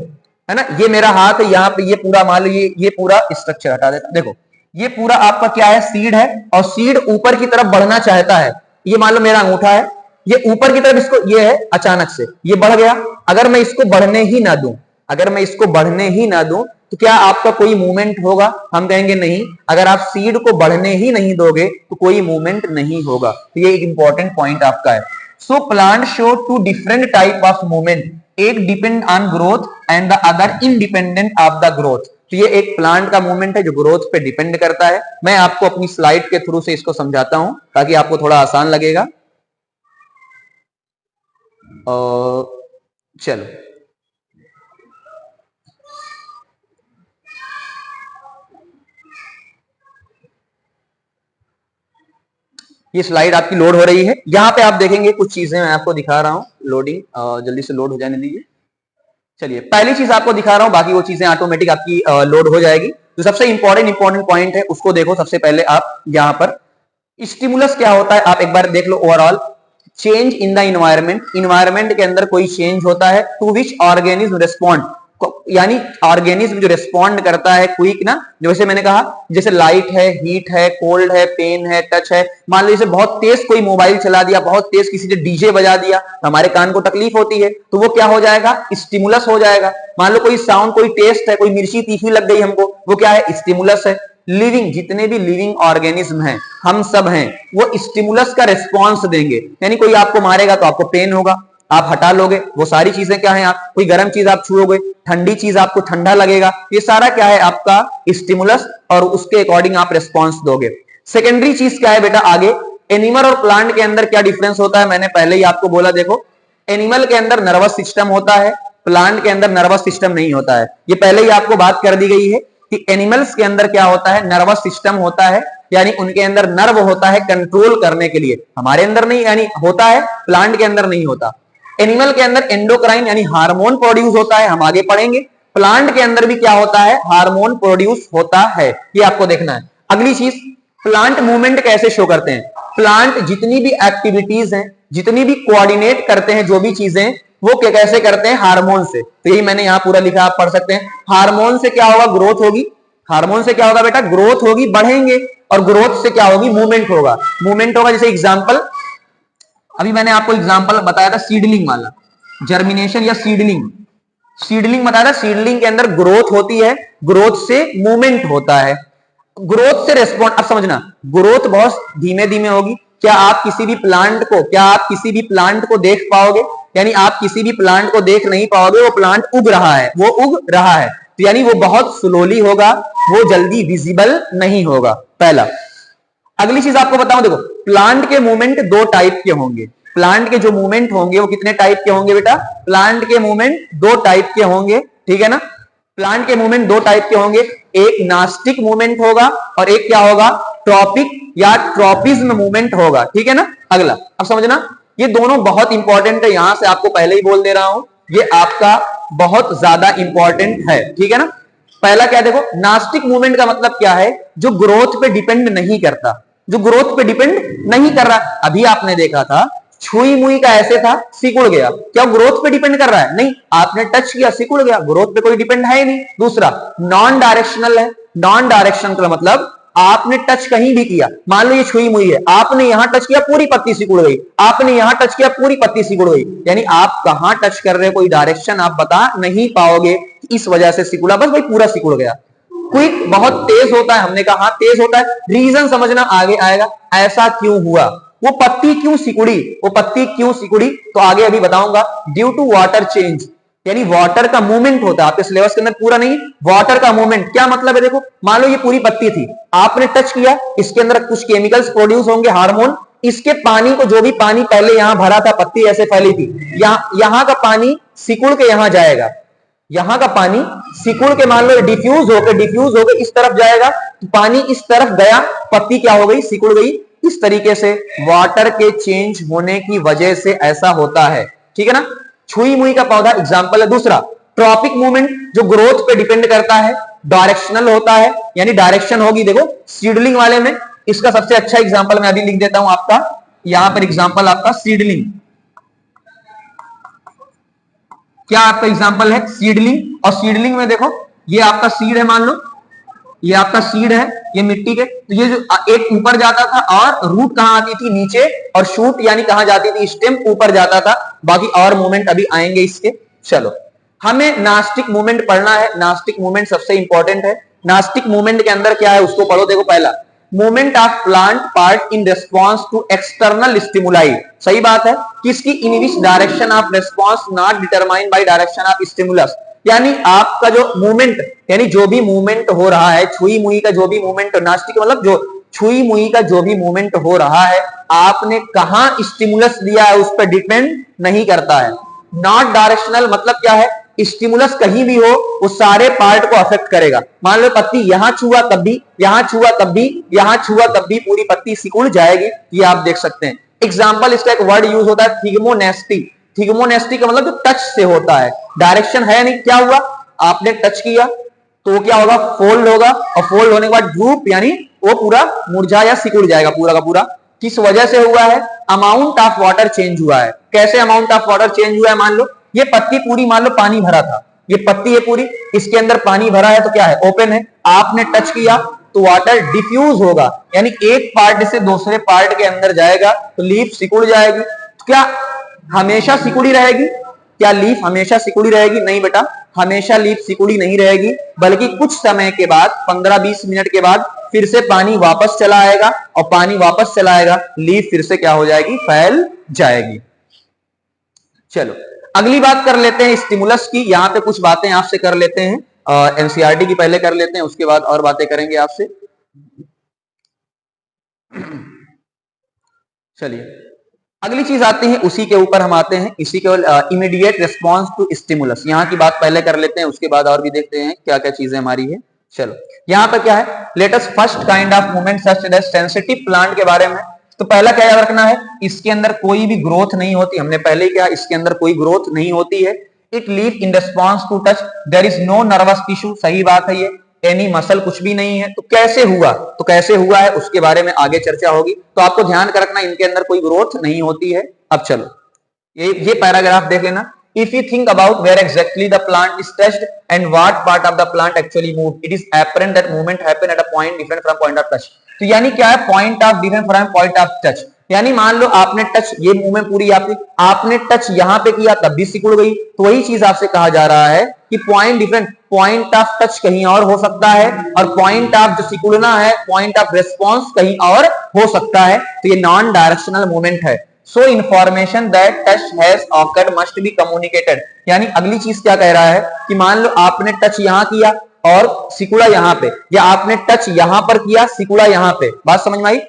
ना, ये मेरा हाथ है, यहाँ पे ये पूरा मान लो, ये पूरा स्ट्रक्चर हटा देता, देखो ये पूरा आपका क्या है, सीड है, और सीड ऊपर की तरफ बढ़ना चाहता है, ये मान लो मेरा अंगूठा है, ये ऊपर की तरफ, इसको ये है, अचानक से ये बढ़ गया, अगर मैं इसको बढ़ने ही ना दूं, अगर मैं इसको बढ़ने ही ना दूं तो क्या आपका कोई मूवमेंट होगा, हम कहेंगे नहीं, अगर आप सीड को बढ़ने ही नहीं दोगे तो कोई मूवमेंट नहीं होगा, तो ये एक इंपॉर्टेंट पॉइंट आपका है। So plant show two different type of movement, एक depend on growth and the other independent of the growth, तो ये एक प्लांट का मूवमेंट है जो ग्रोथ पे डिपेंड करता है। मैं आपको अपनी स्लाइड के थ्रू से इसको समझाता हूं ताकि आपको थोड़ा आसान लगेगा। चलो ये स्लाइड आपकी लोड हो रही है। यहाँ पे आप देखेंगे कुछ चीजें मैं आपको दिखा रहा हूँ, लोडिंग जल्दी से लोड हो जाने दीजिए। चलिए पहली चीज आपको दिखा रहा हूं, बाकी वो चीजें ऑटोमेटिक आपकी लोड हो जाएगी। तो सबसे इंपॉर्टेंट पॉइंट है उसको देखो सबसे पहले आप। यहाँ पर स्टिमुलस क्या होता है आप एक बार देख लो। Overall change in the environment, environment के अंदर कोई चेंज होता है टू विच ऑर्गेनिज्म रेस्पॉन्ड, यानी ऑर्गेनिज्म जो रेस्पॉन्ड करता है क्विक ना, जैसे मैंने कहा जैसे लाइट है, हीट है, कोल्ड है, पेन है, टच है। मान लो जैसे बहुत तेज कोई मोबाइल चला दिया, बहुत तेज किसी ने डीजे बजा दिया तो हमारे कान को तकलीफ होती है, तो वो क्या हो जाएगा, स्टिमुलस हो जाएगा। मान लो कोई साउंड, कोई टेस्ट है, कोई मिर्ची तीखी लग गई हमको, वो क्या है, स्टिमुलस है। लिविंग, जितने भी लिविंग ऑर्गेनिज्म हैं, हम सब हैं, वो स्टिमुलस का रिस्पॉन्स देंगे। यानी कोई आपको मारेगा तो आपको पेन होगा, आप हटा लोगे, वो सारी चीजें क्या है, आप कोई गर्म चीज आप छुओगे, ठंडी चीज आपको ठंडा लगेगा, ये सारा क्या है आपका स्टिमुलस, और उसके अकॉर्डिंग आप रिस्पॉन्स दोगे। सेकेंडरी चीज क्या है बेटा आगे, एनिमल और प्लांट के अंदर क्या डिफरेंस होता है, मैंने पहले ही आपको बोला। देखो एनिमल के अंदर नर्वस सिस्टम होता है, प्लांट के अंदर नर्वस सिस्टम नहीं होता है। ये पहले ही आपको बात कर दी गई है कि एनिमल्स के अंदर क्या होता है, नर्वस सिस्टम होता है, यानी उनके अंदर नर्व होता है कंट्रोल करने के लिए। हमारे अंदर नहीं, यानी होता है, प्लांट के अंदर नहीं होता। एनिमल के अंदर एंडोक्राइन यानी हार्मोन प्रोड्यूस होता है, हम आगे पढ़ेंगे। प्लांट के अंदर भी क्या होता है, हार्मोन प्रोड्यूस होता है, ये आपको देखना है। अगली चीज, प्लांट मूवमेंट कैसे शो करते हैं। प्लांट जितनी भी एक्टिविटीज हैं, जितनी भी कोऑर्डिनेट करते हैं, जो भी चीजें, वो कैसे करते हैं, हार्मोन से। तो यही मैंने यहां पूरा लिखा, आप पढ़ सकते हैं। हार्मोन से क्या होगा, ग्रोथ होगी। हार्मोन से क्या होगा बेटा, ग्रोथ होगी, बढ़ेंगे। और ग्रोथ से क्या होगी, मूवमेंट होगा। मूवमेंट होगा, जैसे एग्जांपल अभी मैंने आपको एग्जांपल बताया था सीडलिंग वाला, जर्मिनेशन या सीडलिंग। सीडलिंग बताया था, सीडलिंग के अंदर ग्रोथ होती है, ग्रोथ से मूवमेंट होता है, ग्रोथ से रेस्पॉन्ड। अब समझना, ग्रोथ बहुत धीमे धीमे होगी। क्या आप किसी भी प्लांट को देख पाओगे, यानी आप किसी भी प्लांट को देख नहीं पाओगे, वो प्लांट उग रहा है, तो यानी वो बहुत स्लोली होगा, वो जल्दी विजिबल नहीं होगा, पहला। अगली चीज आपको बताऊं, देखो प्लांट के मूवमेंट दो टाइप के होंगे। प्लांट के जो मूवमेंट होंगे वो कितने टाइप के होंगे बेटा, प्लांट के मूवमेंट दो टाइप के होंगे, ठीक है ना। प्लांट के मूवमेंट दो टाइप के होंगे, एक नास्टिक मूवमेंट होगा और एक क्या होगा, ट्रॉपिक या ट्रॉपिज्म मूवमेंट होगा, ठीक है ना। अगला अब समझना, ये दोनों बहुत इंपॉर्टेंट है, यहां से आपको पहले ही बोल दे रहा हूं, ये आपका बहुत ज्यादा इंपॉर्टेंट है, ठीक है ना। पहला क्या, देखो नास्टिक मूवमेंट का मतलब क्या है, जो ग्रोथ पे डिपेंड नहीं करता, जो ग्रोथ पे डिपेंड नहीं कर रहा। अभी आपने देखा था छुई मुई का ऐसे था, सिकुड़ गया, क्या ग्रोथ पे डिपेंड कर रहा है, नहीं, आपने टच किया सिकुड़ गया, ग्रोथ पे कोई डिपेंड है ही नहीं। दूसरा नॉन डायरेक्शनल है, नॉन डायरेक्शनल का मतलब आपने टच कहीं भी किया, मान लो ये छुई मुई है, आपने यहां टच किया पूरी पत्ती सिकुड़ गई, आपने यहां टच किया पूरी पत्ती सिकुड़ गई, यानी आप कहां टच कर रहे हो, कोई डायरेक्शन आप बता नहीं पाओगे, इस वजह से सिकुड़ा, बस भाई पूरा सिकुड़ गया। क्विक बहुत तेज होता है, हमने कहा तेज होता है, रीजन समझना आगे आएगा, ऐसा क्यों हुआ, वो पत्ती क्यों सिकुड़ी, तो आगे अभी बताऊंगा। ड्यू टू वाटर चेंज, यानी वाटर का मूवमेंट होता है, आपके सिलेबस के अंदर पूरा नहीं, वाटर का मूवमेंट क्या मतलब है, देखो मान लो ये पूरी पत्ती थी, आपने टच किया, इसके अंदर कुछ केमिकल्स प्रोड्यूस होंगे, हार्मोन, इसके पानी को, जो भी पानी पहले यहां भरा था, पत्ती ऐसे फैली थी, यहां का पानी सिकुड़ के यहां जाएगा, यहां का पानी सिकुड़ के मान लो डिफ्यूज होकर इस तरफ जाएगा, तो पानी इस तरफ गया, पत्ती क्या हो गई, सिकुड़ गई। इस तरीके से वाटर के चेंज होने की वजह से ऐसा होता है, ठीक है ना। छुई मुई का पौधा एग्जांपल है। दूसरा ट्रॉपिक मूवमेंट, जो ग्रोथ पे डिपेंड करता है, डायरेक्शनल होता है, यानी डायरेक्शन होगी। देखो सीडलिंग वाले में इसका सबसे अच्छा एग्जांपल मैं अभी लिख देता हूं आपका, यहां पर एग्जांपल आपका सीडलिंग, क्या आपका एग्जांपल है सीडलिंग। और सीडलिंग में देखो ये आपका सीड है, मान लो ये आपका सीड है, ये मिट्टी के, तो ये जो एक ऊपर जाता था और रूट कहां आती थी, नीचे, और शूट यानी कहां जाती थी, स्टेम ऊपर जाता था। बाकी और मूवमेंट अभी आएंगे इसके। चलो हमें नास्टिक मूवमेंट पढ़ना है, नास्टिक मूवमेंट सबसे इंपॉर्टेंट है। नास्टिक मूवमेंट के अंदर क्या है उसको पढ़ो। देखो पहला, movement of plant part in response to external stimuli, सही बात है, किसकी, in which direction of response not determined by direction of stimulus, यानी आपका जो मूवमेंट, यानी जो भी मूवमेंट हो रहा है, छुई मुई का जो भी मूवमेंट, नास्टिक मतलब जो छुई मुई का जो भी मूवमेंट हो रहा है, आपने कहां स्टिमुलस दिया है उस पर डिपेंड नहीं करता है। नॉट डायरेक्शनल मतलब क्या है, स्टिमुलस कहीं भी हो वो सारे पार्ट को अफेक्ट करेगा। मान लो पत्ती यहां छुआ तब भी, यहां छुआ तब भी, यहां छुआ तब भी पूरी पत्ती सिकुड़ जाएगी, ये आप देख सकते हैं। एग्जाम्पल इसका एक वर्ड यूज होता है थिग्मोनेस्टी। थिग्मोनेस्टी का मतलब जो टच से होता है, डायरेक्शन है नहीं, क्या हुआ आपने टच किया तो क्या होगा, फोल्ड होगा, और फोल्ड होने के बाद ड्रूप यानी वो पूरा मुरझा या सिकुड़ जाएगा पूरा का पूरा। किस वजह से हुआ है, अमाउंट ऑफ वाटर चेंज हुआ है। कैसे अमाउंट ऑफ वाटर चेंज हुआ है, मान लो ये पत्ती पूरी मान लो पानी भरा था, ये पत्ती है पूरी, इसके अंदर पानी भरा है तो क्या है, ओपन है, आपने टच किया तो वाटर डिफ्यूज होगा, यानी एक पार्ट से दूसरे पार्ट के अंदर जाएगा तो लीफ सिकुड़ जाएगी। तो क्या हमेशा सिकुड़ी रहेगी, क्या लीफ हमेशा सिकुड़ी रहेगी, नहीं बेटा, हमेशा लीफ सिकुड़ी नहीं रहेगी, बल्कि कुछ समय के बाद 15-20 मिनट के बाद फिर से पानी वापस चला आएगा, और पानी वापस चला आएगा, लीफ फिर से क्या हो जाएगी, फैल जाएगी। चलो अगली बात कर लेते हैं स्टिमुलस की। यहां पे कुछ बातें आपसे कर लेते हैं, एनसीईआरटी की पहले कर लेते हैं, उसके बाद और बातें करेंगे आपसे। चलिए अगली चीज आती है, उसी के ऊपर हम आते हैं, इसी के इमीडिएट रिस्पॉन्स टू स्टिमुलस। यहाँ की बात पहले कर लेते हैं, उसके बाद और भी देखते हैं क्या क्या चीजें हमारी है। चलो यहाँ पर क्या है, let us first kind of movement such that sensitive plant के बारे में। तो पहला क्या याद रखना है, इसके अंदर कोई भी ग्रोथ नहीं होती, हमने पहले ही कहा इसके अंदर कोई ग्रोथ नहीं होती है। It leave in response to touch, there is no nervous tissue, सही बात है ये, एनी मसल कुछ भी नहीं है। तो कैसे हुआ, तो कैसे हुआ है उसके बारे में आगे चर्चा होगी, तो आपको ध्यान कर रखना इनके अंदर कोई ग्रोथ नहीं होती है। अब चलो ये पैराग्राफ देख लेना। If you think about where exactly the plant is touched and what part of the plant actually moved, it is apparent that movement happened at a point different from point of touch. तो यानी क्या है, point of different from point of touch, यानी मान लो आपने टच, ये मूवमेंट पूरी आपने टच यहां पे किया तब भी सिकुड़ गई, तो वही चीज आपसे कहा जा रहा है कि point different, point of touch कहीं और हो सकता है, और पॉइंट ऑफ जो सिकुड़ना है, पॉइंट ऑफ रिस्पॉन्स कहीं और हो सकता है। तो ये नॉन डायरेक्शनल मूवमेंट है। So information that touch has occurred must be communicated, यानी अगली चीज क्या कह रहा है कि मान लो आपने टच यहां किया और सिकुड़ा यहां पे, या आपने टच यहां पर किया सिकुड़ा यहां पे, बात समझ में आई,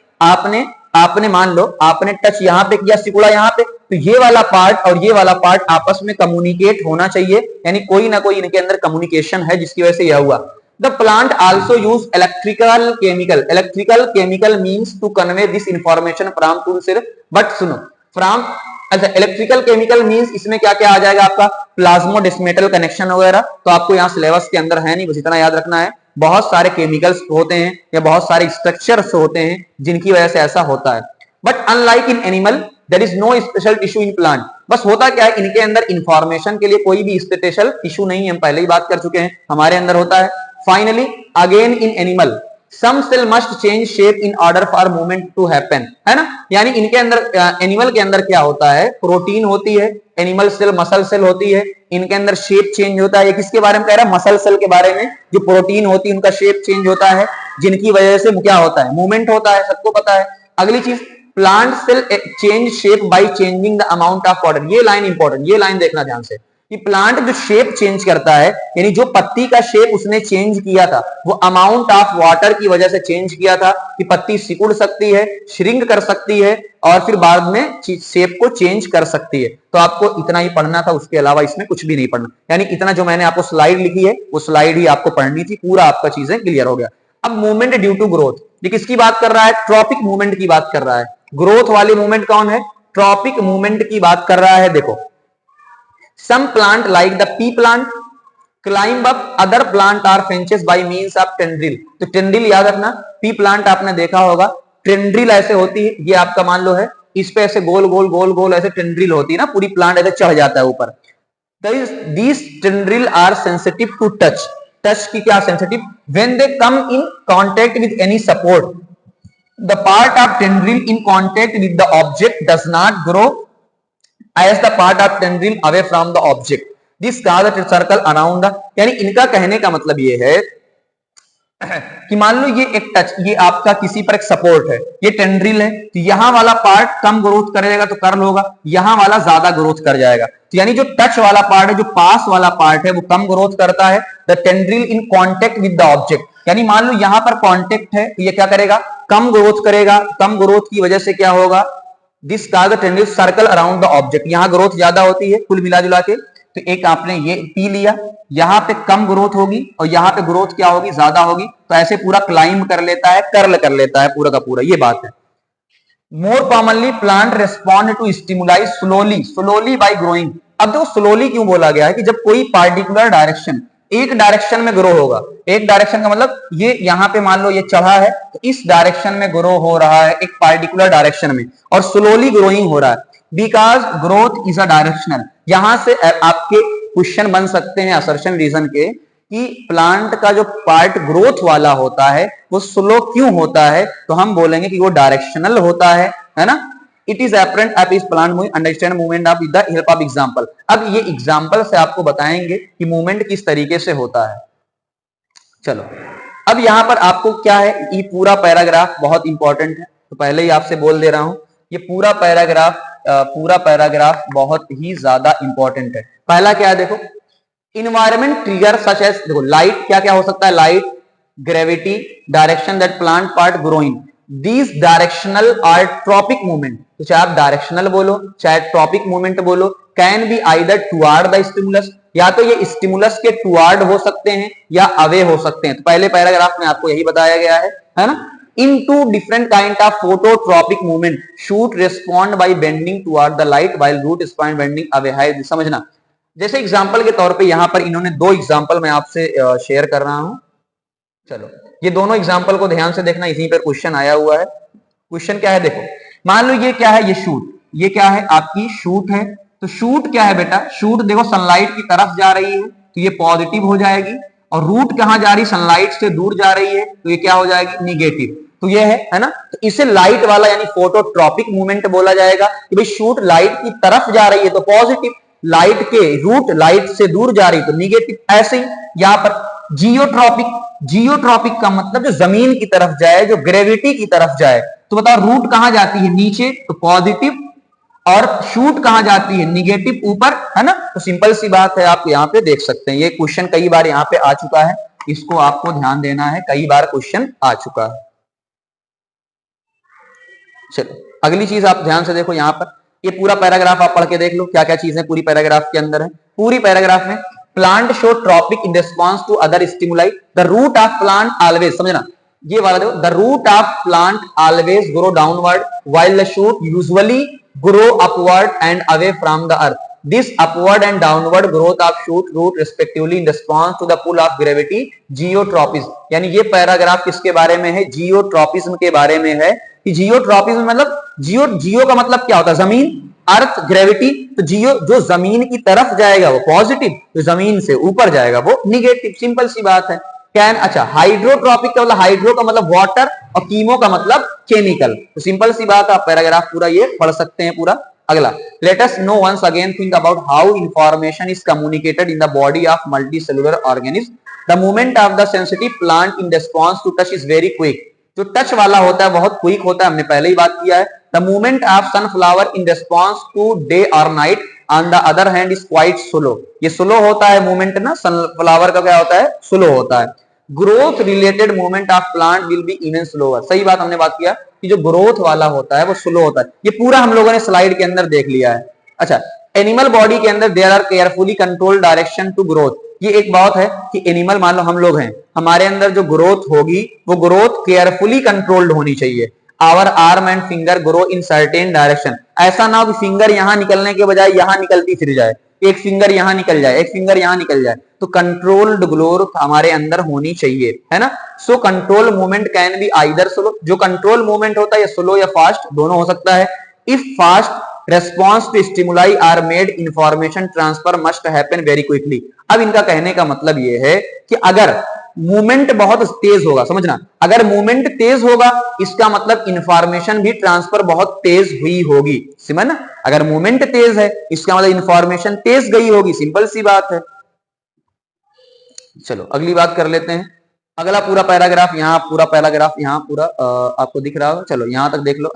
आपने मान लो आपने टच यहां पे किया सिकुड़ा यहां पे, तो ये वाला पार्ट और ये वाला पार्ट आपस में कम्युनिकेट होना चाहिए, यानी कोई ना कोई इनके अंदर कम्युनिकेशन है जिसकी वजह से यह हुआ। The plant also use electrical chemical. Electrical chemical means to convey this information from to सिर्फ, but सुनो from, अच्छा इलेक्ट्रिकल केमिकल मींस इसमें क्या क्या आ जाएगा आपका, प्लाज्मोडेस्मेटल कनेक्शन वगैरह, तो आपको यहाँ सिलेबस के अंदर है नहीं, बस इतना याद रखना है। बहुत सारे केमिकल्स होते हैं या बहुत सारे स्ट्रक्चर्स होते हैं जिनकी वजह से ऐसा होता है। But unlike in animal there is no special tissue in plant. बस होता क्या है, इनके अंदर इंफॉर्मेशन के लिए कोई भी स्पेशल टिश्यू नहीं है, हम पहले ही बात कर चुके हैं, हमारे अंदर होता है। Finally again in animal some cell must change shape in order for movement to happen, है ना, यानी इनके अंदर एनिमल के अंदर क्या होता है, प्रोटीन होती है, एनिमल सेल मसल सेल होती है, इनके अंदर शेप चेंज होता है। ये किसके बारे में कह रहा है, मसल सेल के बारे में, जो प्रोटीन होती है उनका शेप चेंज होता है, जिनकी वजह से क्या होता है, मूवमेंट होता है, सबको पता है। अगली चीज, plant cell change shape by changing the amount of water, ये लाइन इंपॉर्टेंट, ये लाइन देखना ध्यान से, कि प्लांट जो शेप चेंज करता है, यानी जो पत्ती का शेप उसने चेंज किया था वो अमाउंट ऑफ वाटर की वजह से चेंज किया था, कि पत्ती सिकुड़ सकती है, श्रिंक कर सकती है, और फिर बाद में शेप को चेंज कर सकती है। तो आपको इतना ही पढ़ना था, उसके अलावा इसमें कुछ भी नहीं पढ़ना, यानी इतना जो मैंने आपको स्लाइड लिखी है वो स्लाइड ही आपको पढ़नी थी, पूरा आपका चीजें क्लियर हो गया। अब मूवमेंट ड्यू टू ग्रोथ, ये किसकी बात कर रहा है, ट्रॉपिक मूवमेंट की बात कर रहा है। ग्रोथ वाली मूवमेंट कौन है, ट्रॉपिक मूवमेंट की बात कर रहा है। देखो some plant like the pea plant climb up other plant are fences by means of tendril। तो टेंड्रिल याद रखना, पी प्लांट आपने देखा होगा, टेंड्रिल ऐसे होती है, ये आपका मान लो है, इस पे ऐसे गोल गोल गोल गोल ऐसे टेंड्रिल होती है ना, पूरी प्लांट ऐसे चढ़ जाता है ऊपर। These tendril are sensitive to touch, touch की क्या sensitive, when they come in contact with any support the part of tendril in contact with the object does not grow as the part of tendril away from the object, this causes a circle around the, यानी इनका कहने का मतलब ये है कि मान लो ये एक टच, ये आपका किसी पर एक सपोर्ट है, ये टेंड्रिल है, तो यहां वाला पार्ट कम ग्रोथ करेगा तो कर्ल होगा, यहां वाला ज्यादा ग्रोथ कर जाएगा। तो यानी जो टच वाला पार्ट है, जो पास वाला पार्ट है, वो कम ग्रोथ करता है। The tendril in contact with the object, यानी मान लो यहां पर कॉन्टेक्ट है तो ये क्या करेगा, कम ग्रोथ करेगा, कम ग्रोथ की वजह से क्या होगा, this cause the tendril circle around the object, यहां ग्रोथ ज्यादा होती है कुल मिला जुला के, तो एक आपने ये पी लिया, यहाँ पे कम ग्रोथ होगी और यहाँ पे ग्रोथ क्या होगी, ज्यादा होगी, तो ऐसे पूरा क्लाइंब कर लेता है, कर्ल कर लेता है पूरा का पूरा, ये बात है। More commonly plant respond to stimuli slowly by growing. अब देखो स्लोली क्यों बोला गया है कि जब कोई पार्टिकुलर डायरेक्शन, एक डायरेक्शन में ग्रो होगा, एक डायरेक्शन का मतलब ये यहाँ पे मान लो ये चढ़ा है तो इस डायरेक्शन में ग्रो हो रहा है एक पार्टिकुलर डायरेक्शन में, और स्लोली ग्रोइंग हो रहा है because growth is a directional. यहां से आपके क्वेश्चन बन सकते हैं असर्शन रीजन के कि प्लांट का जो पार्ट ग्रोथ वाला होता है वो स्लो क्यों होता है, तो हम बोलेंगे कि वो डायरेक्शनल होता है ना। इट इज एपरेंट आप इस plant moving understand movement of with the help of example. अब ये एग्जांपल से आपको बताएंगे कि मूवमेंट किस तरीके से होता है। चलो अब यहां पर आपको क्या है, ये पूरा पैराग्राफ बहुत इंपॉर्टेंट है, तो पहले ही आपसे बोल दे रहा हूं ये पूरा पैराग्राफ बहुत ही ज्यादा इंपॉर्टेंट है। पहला क्या है देखो, इन्वायरमेंट ट्रिगर सच एज, देखो लाइट क्या क्या हो सकता है, light, gravity, direction that plant part growing, these directional are tropic movement. तो चाहे आप डायरेक्शनल बोलो चाहे ट्रॉपिक मूवमेंट बोलो, can be either toward the stimulus, या तो ये स्टिमुलस के टुवार्ड हो सकते हैं या अवे हो सकते हैं। तो पहले पैराग्राफ में आपको यही बताया गया है ना। In two different kind of phototropic movement, shoot respond by bending toward the light while root spine bending away है, समझना। जैसे एग्जांपल के तौर पे यहां पर इन्होंने दो एग्जांपल मैं आपसे शेयर कर रहा हूं। चलो ये दोनों एग्जांपल को ध्यान से देखना, इसी पर क्वेश्चन आया हुआ है। क्वेश्चन क्या है देखो, मान लो ये क्या है, ये शूट, ये क्या है आपकी शूट है। तो शूट क्या है बेटा, शूट देखो सनलाइट की तरफ जा रही है तो ये पॉजिटिव हो जाएगी, और रूट कहां जा रही, सनलाइट से दूर जा रही है तो ये क्या हो जाएगी, निगेटिव। तो ये है ना, तो इसे लाइट वाला यानी फोटोट्रॉपिक मूवमेंट बोला जाएगा कि भाई शूट लाइट की तरफ जा रही है तो पॉजिटिव, लाइट के रूट लाइट से दूर जा रही तो निगेटिव। ऐसे ही यहां पर जियोट्रॉपिक का मतलब जो जमीन की तरफ जाए, जो ग्रेविटी की तरफ जाए। तो बताओ रूट कहां जाती है, नीचे तो पॉजिटिव, और शूट कहां जाती है, निगेटिव ऊपर, है ना। तो सिंपल सी बात है, आप यहां पे देख सकते हैं, ये क्वेश्चन कई बार यहां पे आ चुका है, इसको आपको ध्यान देना है, कई बार क्वेश्चन आ चुका है। चलो अगली चीज आप ध्यान से देखो, यहां पर ये पूरा पैराग्राफ आप पढ़ के देख लो क्या क्या चीजें पूरी पैराग्राफ के अंदर है। पूरी पैराग्राफ में plant show tropic in response to other stimuli, the root of plant always, समझना ये वाला देखो, the root of plant always grow downward while the shoot usually grow upward and away from the earth. This upward and downward growth of shoot root respectively in response to the pull of gravity, geotropism। यानी ये पैराग्राफ किसके बारे में है, जियोट्रॉपिज्म के बारे में है। कि जियोट्रॉपिज्म मतलब जियो का मतलब क्या होता है, जमीन, अर्थ, ग्रेविटी। तो जियो जो जमीन की तरफ जाएगा वो पॉजिटिव, जो जमीन से ऊपर जाएगा वो निगेटिव, सिंपल सी बात है। कैन, अच्छा हाइड्रोट्रॉपिक का मतलब, हाइड्रो का मतलब वाटर और कीमो का मतलब केमिकल। तो सिंपल सी बात, आप पैराग्राफ पूरा ये पढ़ सकते हैं पूरा। अगला, let us know once again think about how information is communicated in the body of multicellular organism. The movement of the sensitive plant in response to touch is very quick. जो टच वाला होता है बहुत क्विक होता है, हमने पहले ही बात किया है। The movement of sunflower in response to day और night on the other hand is quite slow. ये स्लो होता है मूवमेंट ना, सनफ्लावर का क्या होता है, स्लो होता है। Growth related movement of plant will be even slower. सही बात, हमने बात किया कि जो ग्रोथ वाला होता है वो स्लो होता है, ये पूरा हम लोगों ने स्लाइड के अंदर देख लिया है। अच्छा, एनिमल बॉडी के अंदर there are carefully controlled direction to growth. ये एक बात है कि एनिमल, मान लो हम लोग हैं, हमारे अंदर जो ग्रोथ होगी वो ग्रोथ केयरफुली कंट्रोल्ड होनी चाहिए। Our arm and finger grow in certain direction. ऐसा ना हो कि फिंगर यहां निकलने के बजाय यहां निकलती फिर जाए, एक फिंगर यहां निकल जाए, एक फिंगर यहां निकल जाए। तो कंट्रोल्ड ग्रोथ हमारे अंदर होनी चाहिए, है ना। So control movement can be either slow, जो कंट्रोल मूवमेंट होता है या स्लो या फास्ट दोनों हो सकता है। If fast response to stimuli are made, information transfer must happen very quickly. अब इनका कहने का मतलब यह है कि अगर मूवमेंट बहुत तेज होगा, समझना, अगर मूवमेंट तेज होगा इसका मतलब इंफॉर्मेशन भी ट्रांसफर बहुत तेज हुई होगी, समझ ना। अगर मूवमेंट तेज है इसका मतलब इंफॉर्मेशन तेज गई होगी, सिंपल सी बात है। चलो अगली बात कर लेते हैं। अगला पूरा पैराग्राफ यहाँ, पूरा पैराग्राफ यहाँ पूरा आपको दिख रहा होगा। चलो यहां तक देख लो।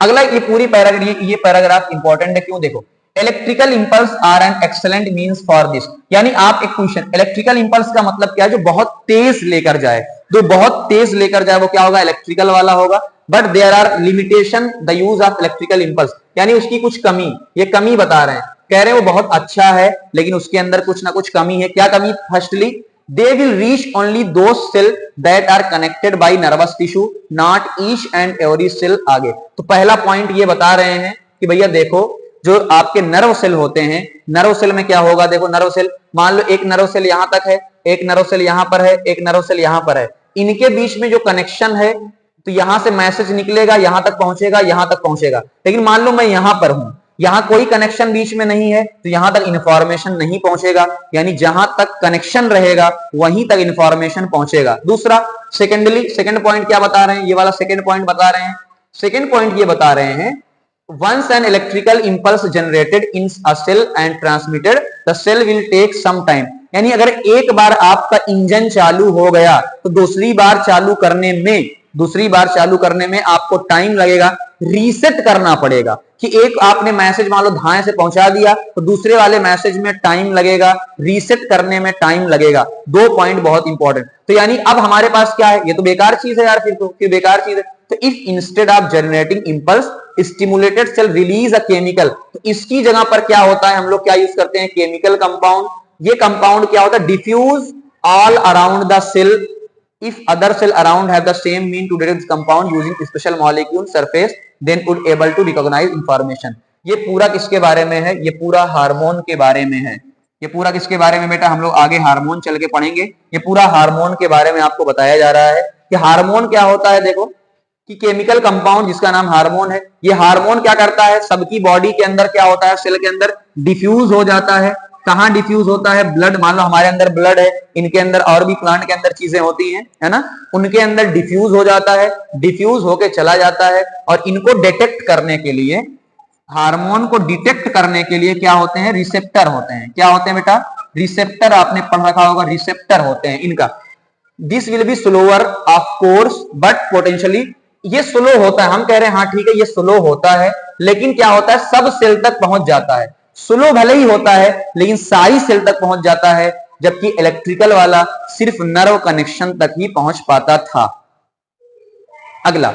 अगला ये पूरी पैराग्राफ, ये पैराग्राफ इंपॉर्टेंट है, क्यों देखो, electrical impulse are an excellent means for this. यानी आप एक क्वेश्चन, इलेक्ट्रिकल इंपल्स का मतलब क्या है, जो बहुत तेज लेकर जाए, जो बहुत तेज लेकर जाए वो क्या होगा, इलेक्ट्रिकल वाला होगा। But there are limitation the use of electrical impulse, यानी उसकी कुछ कमी, ये कमी बता रहे हैं कह रहे हैं वो बहुत अच्छा है लेकिन उसके अंदर कुछ ना कुछ कमी है। क्या कमी? Firstly they will reach only those cells that are connected by nervous tissue, not each and every cell। आगे तो पहला पॉइंट ये बता रहे हैं कि भैया देखो जो आपके नर्व सेल होते हैं, नर्व सेल में क्या होगा, देखो नर्व सेल, मान लो एक नर्व सेल यहां तक है, एक नर्व सेल यहां पर है, एक नर्व सेल यहां पर है, इनके बीच में जो कनेक्शन है तो यहां से मैसेज निकलेगा, यहां तक पहुंचेगा, यहां तक पहुंचेगा। लेकिन मान लो मैं यहां पर हूं, यहां कोई कनेक्शन बीच में नहीं है तो यहां तक इंफॉर्मेशन नहीं पहुंचेगा, यानी जहां तक कनेक्शन रहेगा वहीं तक इंफॉर्मेशन पहुंचेगा। दूसरा सेकंड पॉइंट क्या बता रहे हैं, ये वाला सेकंड पॉइंट बता रहे हैं, सेकंड पॉइंट ये बता रहे हैं once an electrical impulse generated in a cell and transmitted, the cell will take some time। यानी अगर एक बार आपका इंजन चालू हो गया तो दूसरी बार चालू करने में आपको टाइम लगेगा, रीसेट करना पड़ेगा कि एक आपने मैसेज मान लो धाए से पहुंचा दिया तो दूसरे वाले मैसेज में टाइम लगेगा, रीसेट करने में टाइम लगेगा। दो पॉइंट बहुत इंपॉर्टेंट। तो यानी अब हमारे पास क्या है, ये तो बेकार चीज है यार, फिर बेकार चीज है। तो if instead of generating impulse stimulated cell release a chemical, तो इसकी जगह पर क्या होता है, हम लोग क्या यूज करते हैं, केमिकल कंपाउंड। ये कंपाउंड क्या होता है, diffuse all around the cell if other cell around have the same mean to detect this compound using special molecule surface then would able to recognize information। ये पूरा किसके बारे में है, ये पूरा हार्मोन के बारे में है। ये पूरा किसके बारे में बेटा, हम लोग आगे हार्मोन चल के पढ़ेंगे। ये पूरा हार्मोन के बारे में आपको बताया जा रहा है कि हार्मोन क्या होता है। देखो कि केमिकल कंपाउंड जिसका नाम हार्मोन है, ये हार्मोन क्या करता है, सबकी बॉडी के अंदर क्या होता है, सेल के अंदर डिफ्यूज हो जाता है। कहां डिफ्यूज होता है, ब्लड, मान लो हमारे अंदर ब्लड है, इनके अंदर और भी प्लांट के अंदर चीजें होती हैं, है ना, उनके अंदर डिफ्यूज हो जाता है, डिफ्यूज होके चला जाता है। और इनको डिटेक्ट करने के लिए, हार्मोन को डिटेक्ट करने के लिए क्या होते हैं, रिसेप्टर होते हैं। क्या होते हैं बेटा, रिसेप्टर, आपने पढ़ रखा होगा, रिसेप्टर होते हैं इनका। This will be slower of course but potentially, ये स्लो होता है। हम कह रहे हैं हाँ ठीक है ये स्लो होता है, लेकिन क्या होता है, सब सेल तक पहुंच जाता है। स्लो भले ही होता है लेकिन सारी सेल तक पहुंच जाता है, जबकि इलेक्ट्रिकल वाला सिर्फ नर्व कनेक्शन तक ही पहुंच पाता था। अगला,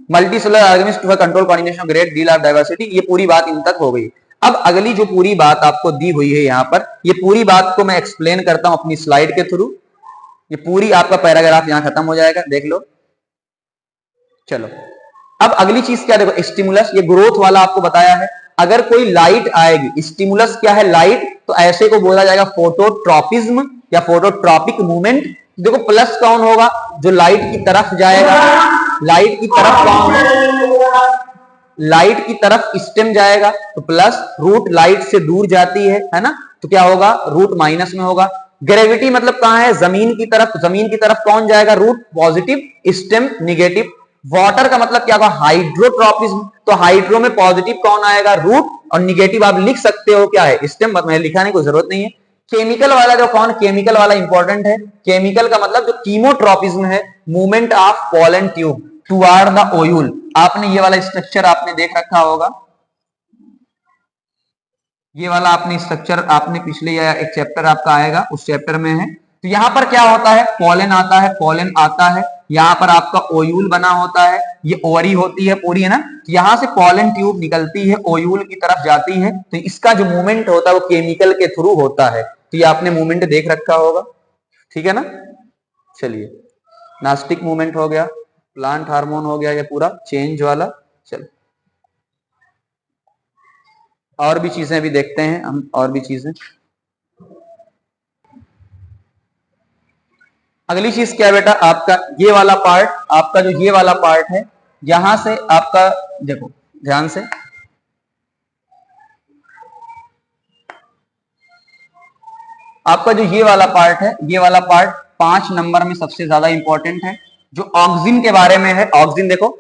multicellular organism to control coordination of great deal of diversity, ये पूरी बात इन तक हो गई। अब अगली जो पूरी बात आपको दी हुई है यहां पर, ये पूरी बात को मैं एक्सप्लेन करता हूं अपनी स्लाइड के थ्रू। ये पूरी आपका पैराग्राफ यहां खत्म हो जाएगा, देख लो। चलो अब अगली चीज क्या, देखो स्टिमुलस, ये ग्रोथ वाला आपको बताया है। अगर कोई लाइट आएगी, स्टिमुलस क्या है, लाइट, तो ऐसे को बोला जाएगा फोटोट्रॉपिज्म या फोटोट्रॉपिक मूवमेंट। देखो प्लस कौन होगा, जो लाइट की तरफ जाएगा, लाइट की तरफ कौन, लाइट की तरफ स्टेम जाएगा तो प्लस, रूट लाइट से दूर जाती है ना, तो क्या होगा, रूट माइनस में होगा। ग्रेविटी मतलब कहां है, जमीन की तरफ, जमीन की तरफ कौन जाएगा, root positive, stem negative. Water का मतलब क्या होगा, हाइड्रोट्रॉपिज्म, तो हाइड्रो में पॉजिटिव कौन आएगा, रूट, और निगेटिव आप लिख सकते हो क्या है, स्टेम, मैं लिखाने की जरूरत नहीं है। केमिकल वाला जो कौन, केमिकल वाला इंपॉर्टेंट है। केमिकल का मतलब जो कीमोट्रॉपिज्म है, movement of pollen tube toward the ovule. आपने ये वाला स्ट्रक्चर आपने देख रखा होगा, ये वाला आपने स्ट्रक्चर आपने पिछले या एक चैप्टर आपका आएगा उस चैप्टर में है। तो यहां पर क्या होता है, पोलन आता है, पोलन आता है, यहां पर आपका ओयूल बना होता है, ये ओवरी होती है पूरी, है ना, तो यहां से पोलन ट्यूब निकलती है, ओयूल की तरफ जाती है। तो इसका जो मूवमेंट होता है वो केमिकल के थ्रू होता है। तो ये आपने मूवमेंट देख रखा होगा, ठीक है ना। चलिए, नास्टिक मूवमेंट हो गया, प्लांट हार्मोन हो गया, ये पूरा चेंज वाला। चलो और भी चीजें भी देखते हैं हम, और भी चीजें। अगली चीज क्या है बेटा, आपका ये वाला पार्ट, आपका जो ये वाला पार्ट है, यहां से आपका देखो ध्यान से, आपका जो ये वाला पार्ट है, ये वाला पार्ट 5 नंबर में सबसे ज्यादा इंपॉर्टेंट है, जो ऑक्सिन के बारे में है। ऑक्सिन देखो,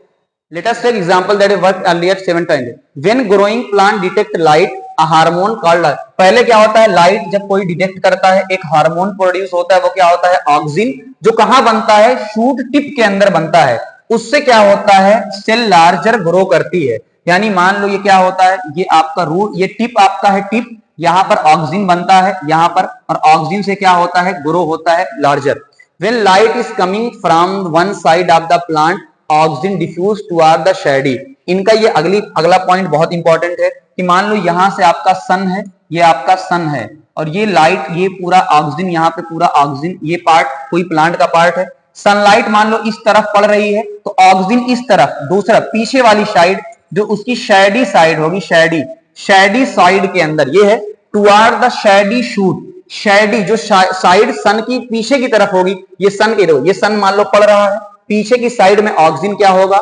let us take example that worked earlier 7 times। when growing plant detect light a hormone called, पहले क्या होता है, लाइट जब कोई डिटेक्ट करता है एक हार्मोन प्रोड्यूस होता है, वो क्या होता है, ऑक्सिन, जो कहां बनता है, शूट टिप के अंदर बनता है। उससे क्या होता है, सेल लार्जर ग्रो करती है। यानी मान लो ये क्या होता है, ये आपका रूट, ये टिप आपका है, टिप, यहां पर ऑक्सिन बनता है यहां पर, और ऑक्सिन से क्या होता है, ग्रो होता है larger. when light is coming from one side of the plant, auxin diffuse toward the shady, इनका ये अगला पॉइंट बहुत इंपॉर्टेंट है कि मान लो यहां से आपका सन है, ये आपका सन है, और ये लाइट, ये पूरा ऑक्सीजन, यहाँ पे पूरा ऑक्सीजन, ये पार्ट कोई प्लांट का पार्ट है। सनलाइट मान लो इस तरफ पड़ रही है तो ऑक्सीजन इस तरफ, दूसरा पीछे वाली साइड जो उसकी शैडी साइड होगी, शैडी साइड के अंदर, ये है toward the Shady shoot, Shady जो साइड सन की पीछे की तरफ होगी, ये सन के, ये सन मान लो पड़ रहा है, पीछे की साइड में ऑक्सीजन क्या होगा,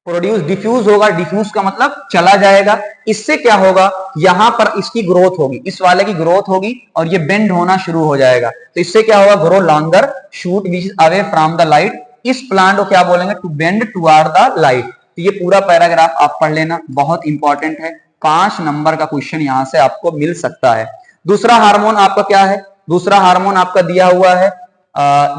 प्रोड्यूस, डिफ्यूज होगा, डिफ्यूज का मतलब चला जाएगा। इससे क्या होगा, यहां पर इसकी ग्रोथ होगी, इस वाले की ग्रोथ होगी और ये बेंड होना शुरू हो जाएगा। तो इससे क्या होगा, grow longer shoot which is away from the light. इस प्लांट को क्या बोलेंगे, to bend toward the light. तो ये पूरा पैराग्राफ आप पढ़ लेना, बहुत इंपॉर्टेंट है, 5 नंबर का क्वेश्चन यहां से आपको मिल सकता है। दूसरा हार्मोन आपका क्या है, दूसरा हार्मोन आपका दिया हुआ है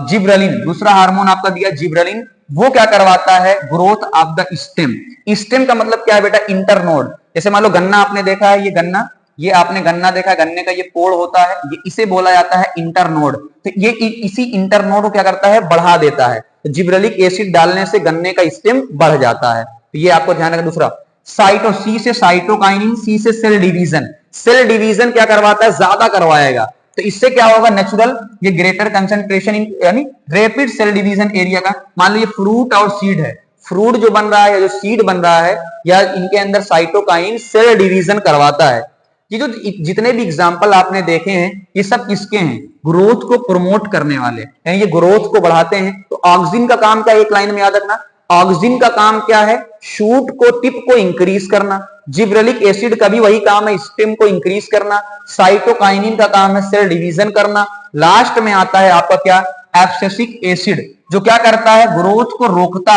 जिब्रेलिन, दूसरा हार्मोन आपका दिया जिब्रेलिन। वो क्या करवाता है, growth of the stem. Stem का मतलब क्या है बेटा, इंटरनोड। जैसे मान लो गन्ना आपने देखा है, ये गन्ना, ये आपने गन्ना देखा है, गन्ने का ये पोड़ होता है, ये इसे बोला जाता है इंटरनोड। तो ये इसी इंटरनोड को क्या करता है, बढ़ा देता है। तो जिब्रेलिक एसिड डालने से गन्ने का स्टेम बढ़ जाता है। तो ये आपको ध्यान रखना। दूसरा साइटो, सी से साइटोकाइनिन, सी से सेल डिवीजन। सेल डिवीजन क्या करवाता है, ज्यादा करवाएगा। तो इससे क्या होगा, नेचुरल, ये ग्रेटर कंसंट्रेशन इन यानी रैपिड सेल डिवीजन एरिया का। मान लो ये फ्रूट और सीड है, फ्रूट जो बन रहा है या जो सीड बन रहा है, या इनके अंदर साइटोकाइन सेल डिवीजन करवाता है। ये जो जितने भी एग्जांपल आपने देखे हैं, ये सब किसके हैं, ग्रोथ को प्रमोट करने वाले, यानी ये ग्रोथ को बढ़ाते हैं। तो ऑक्सीजन का काम क्या है, एक लाइन में याद रखना, ऑक्सीजन का काम क्या है, शूट को, टिप को इंक्रीज करना। जिब्रेलिक एसिड का भी वही काम है, स्टेम को इंक्रीज करना। साइटोकाइनिन का काम है सेल डिवीजन करना। लास्ट में आता है आपका क्या, एब्सिसिक एसिड, जो क्या करता है, ग्रोथ को रोकता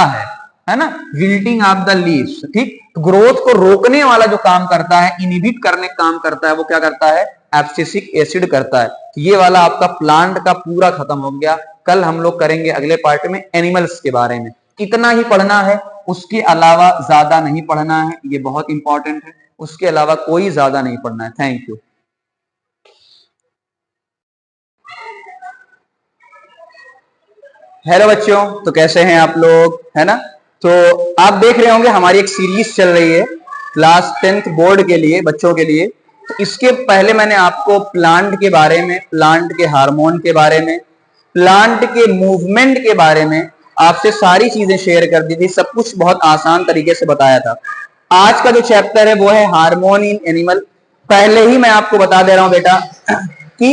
है ना, विल्टिंग ऑफ द लीव्स। ठीक, ग्रोथ को रोकने वाला जो काम करता है, इनहिबिट करने का काम करता है, वो क्या करता है, एब्सिसिक एसिड करता है। ये वाला आपका प्लांट का पूरा खत्म हो गया। कल हम लोग करेंगे अगले पार्ट में एनिमल्स के बारे में। इतना ही पढ़ना है, उसके अलावा ज्यादा नहीं पढ़ना है, ये बहुत इंपॉर्टेंट है। उसके अलावा कोई ज्यादा नहीं पढ़ना है। Thank you. हेलो बच्चों, तो कैसे हैं आप लोग, है ना। तो आप देख रहे होंगे हमारी एक सीरीज चल रही है क्लास 10th बोर्ड के लिए, बच्चों के लिए। तो इसके पहले मैंने आपको प्लांट के बारे में, प्लांट के हार्मोन के बारे में, प्लांट के मूवमेंट के बारे में आपसे सारी चीजें शेयर कर दी थी। सब कुछ बहुत आसान तरीके से बताया था। आज का जो चैप्टर है वो है हार्मोन इन एनिमल। पहले ही मैं आपको बता दे रहा हूं बेटा कि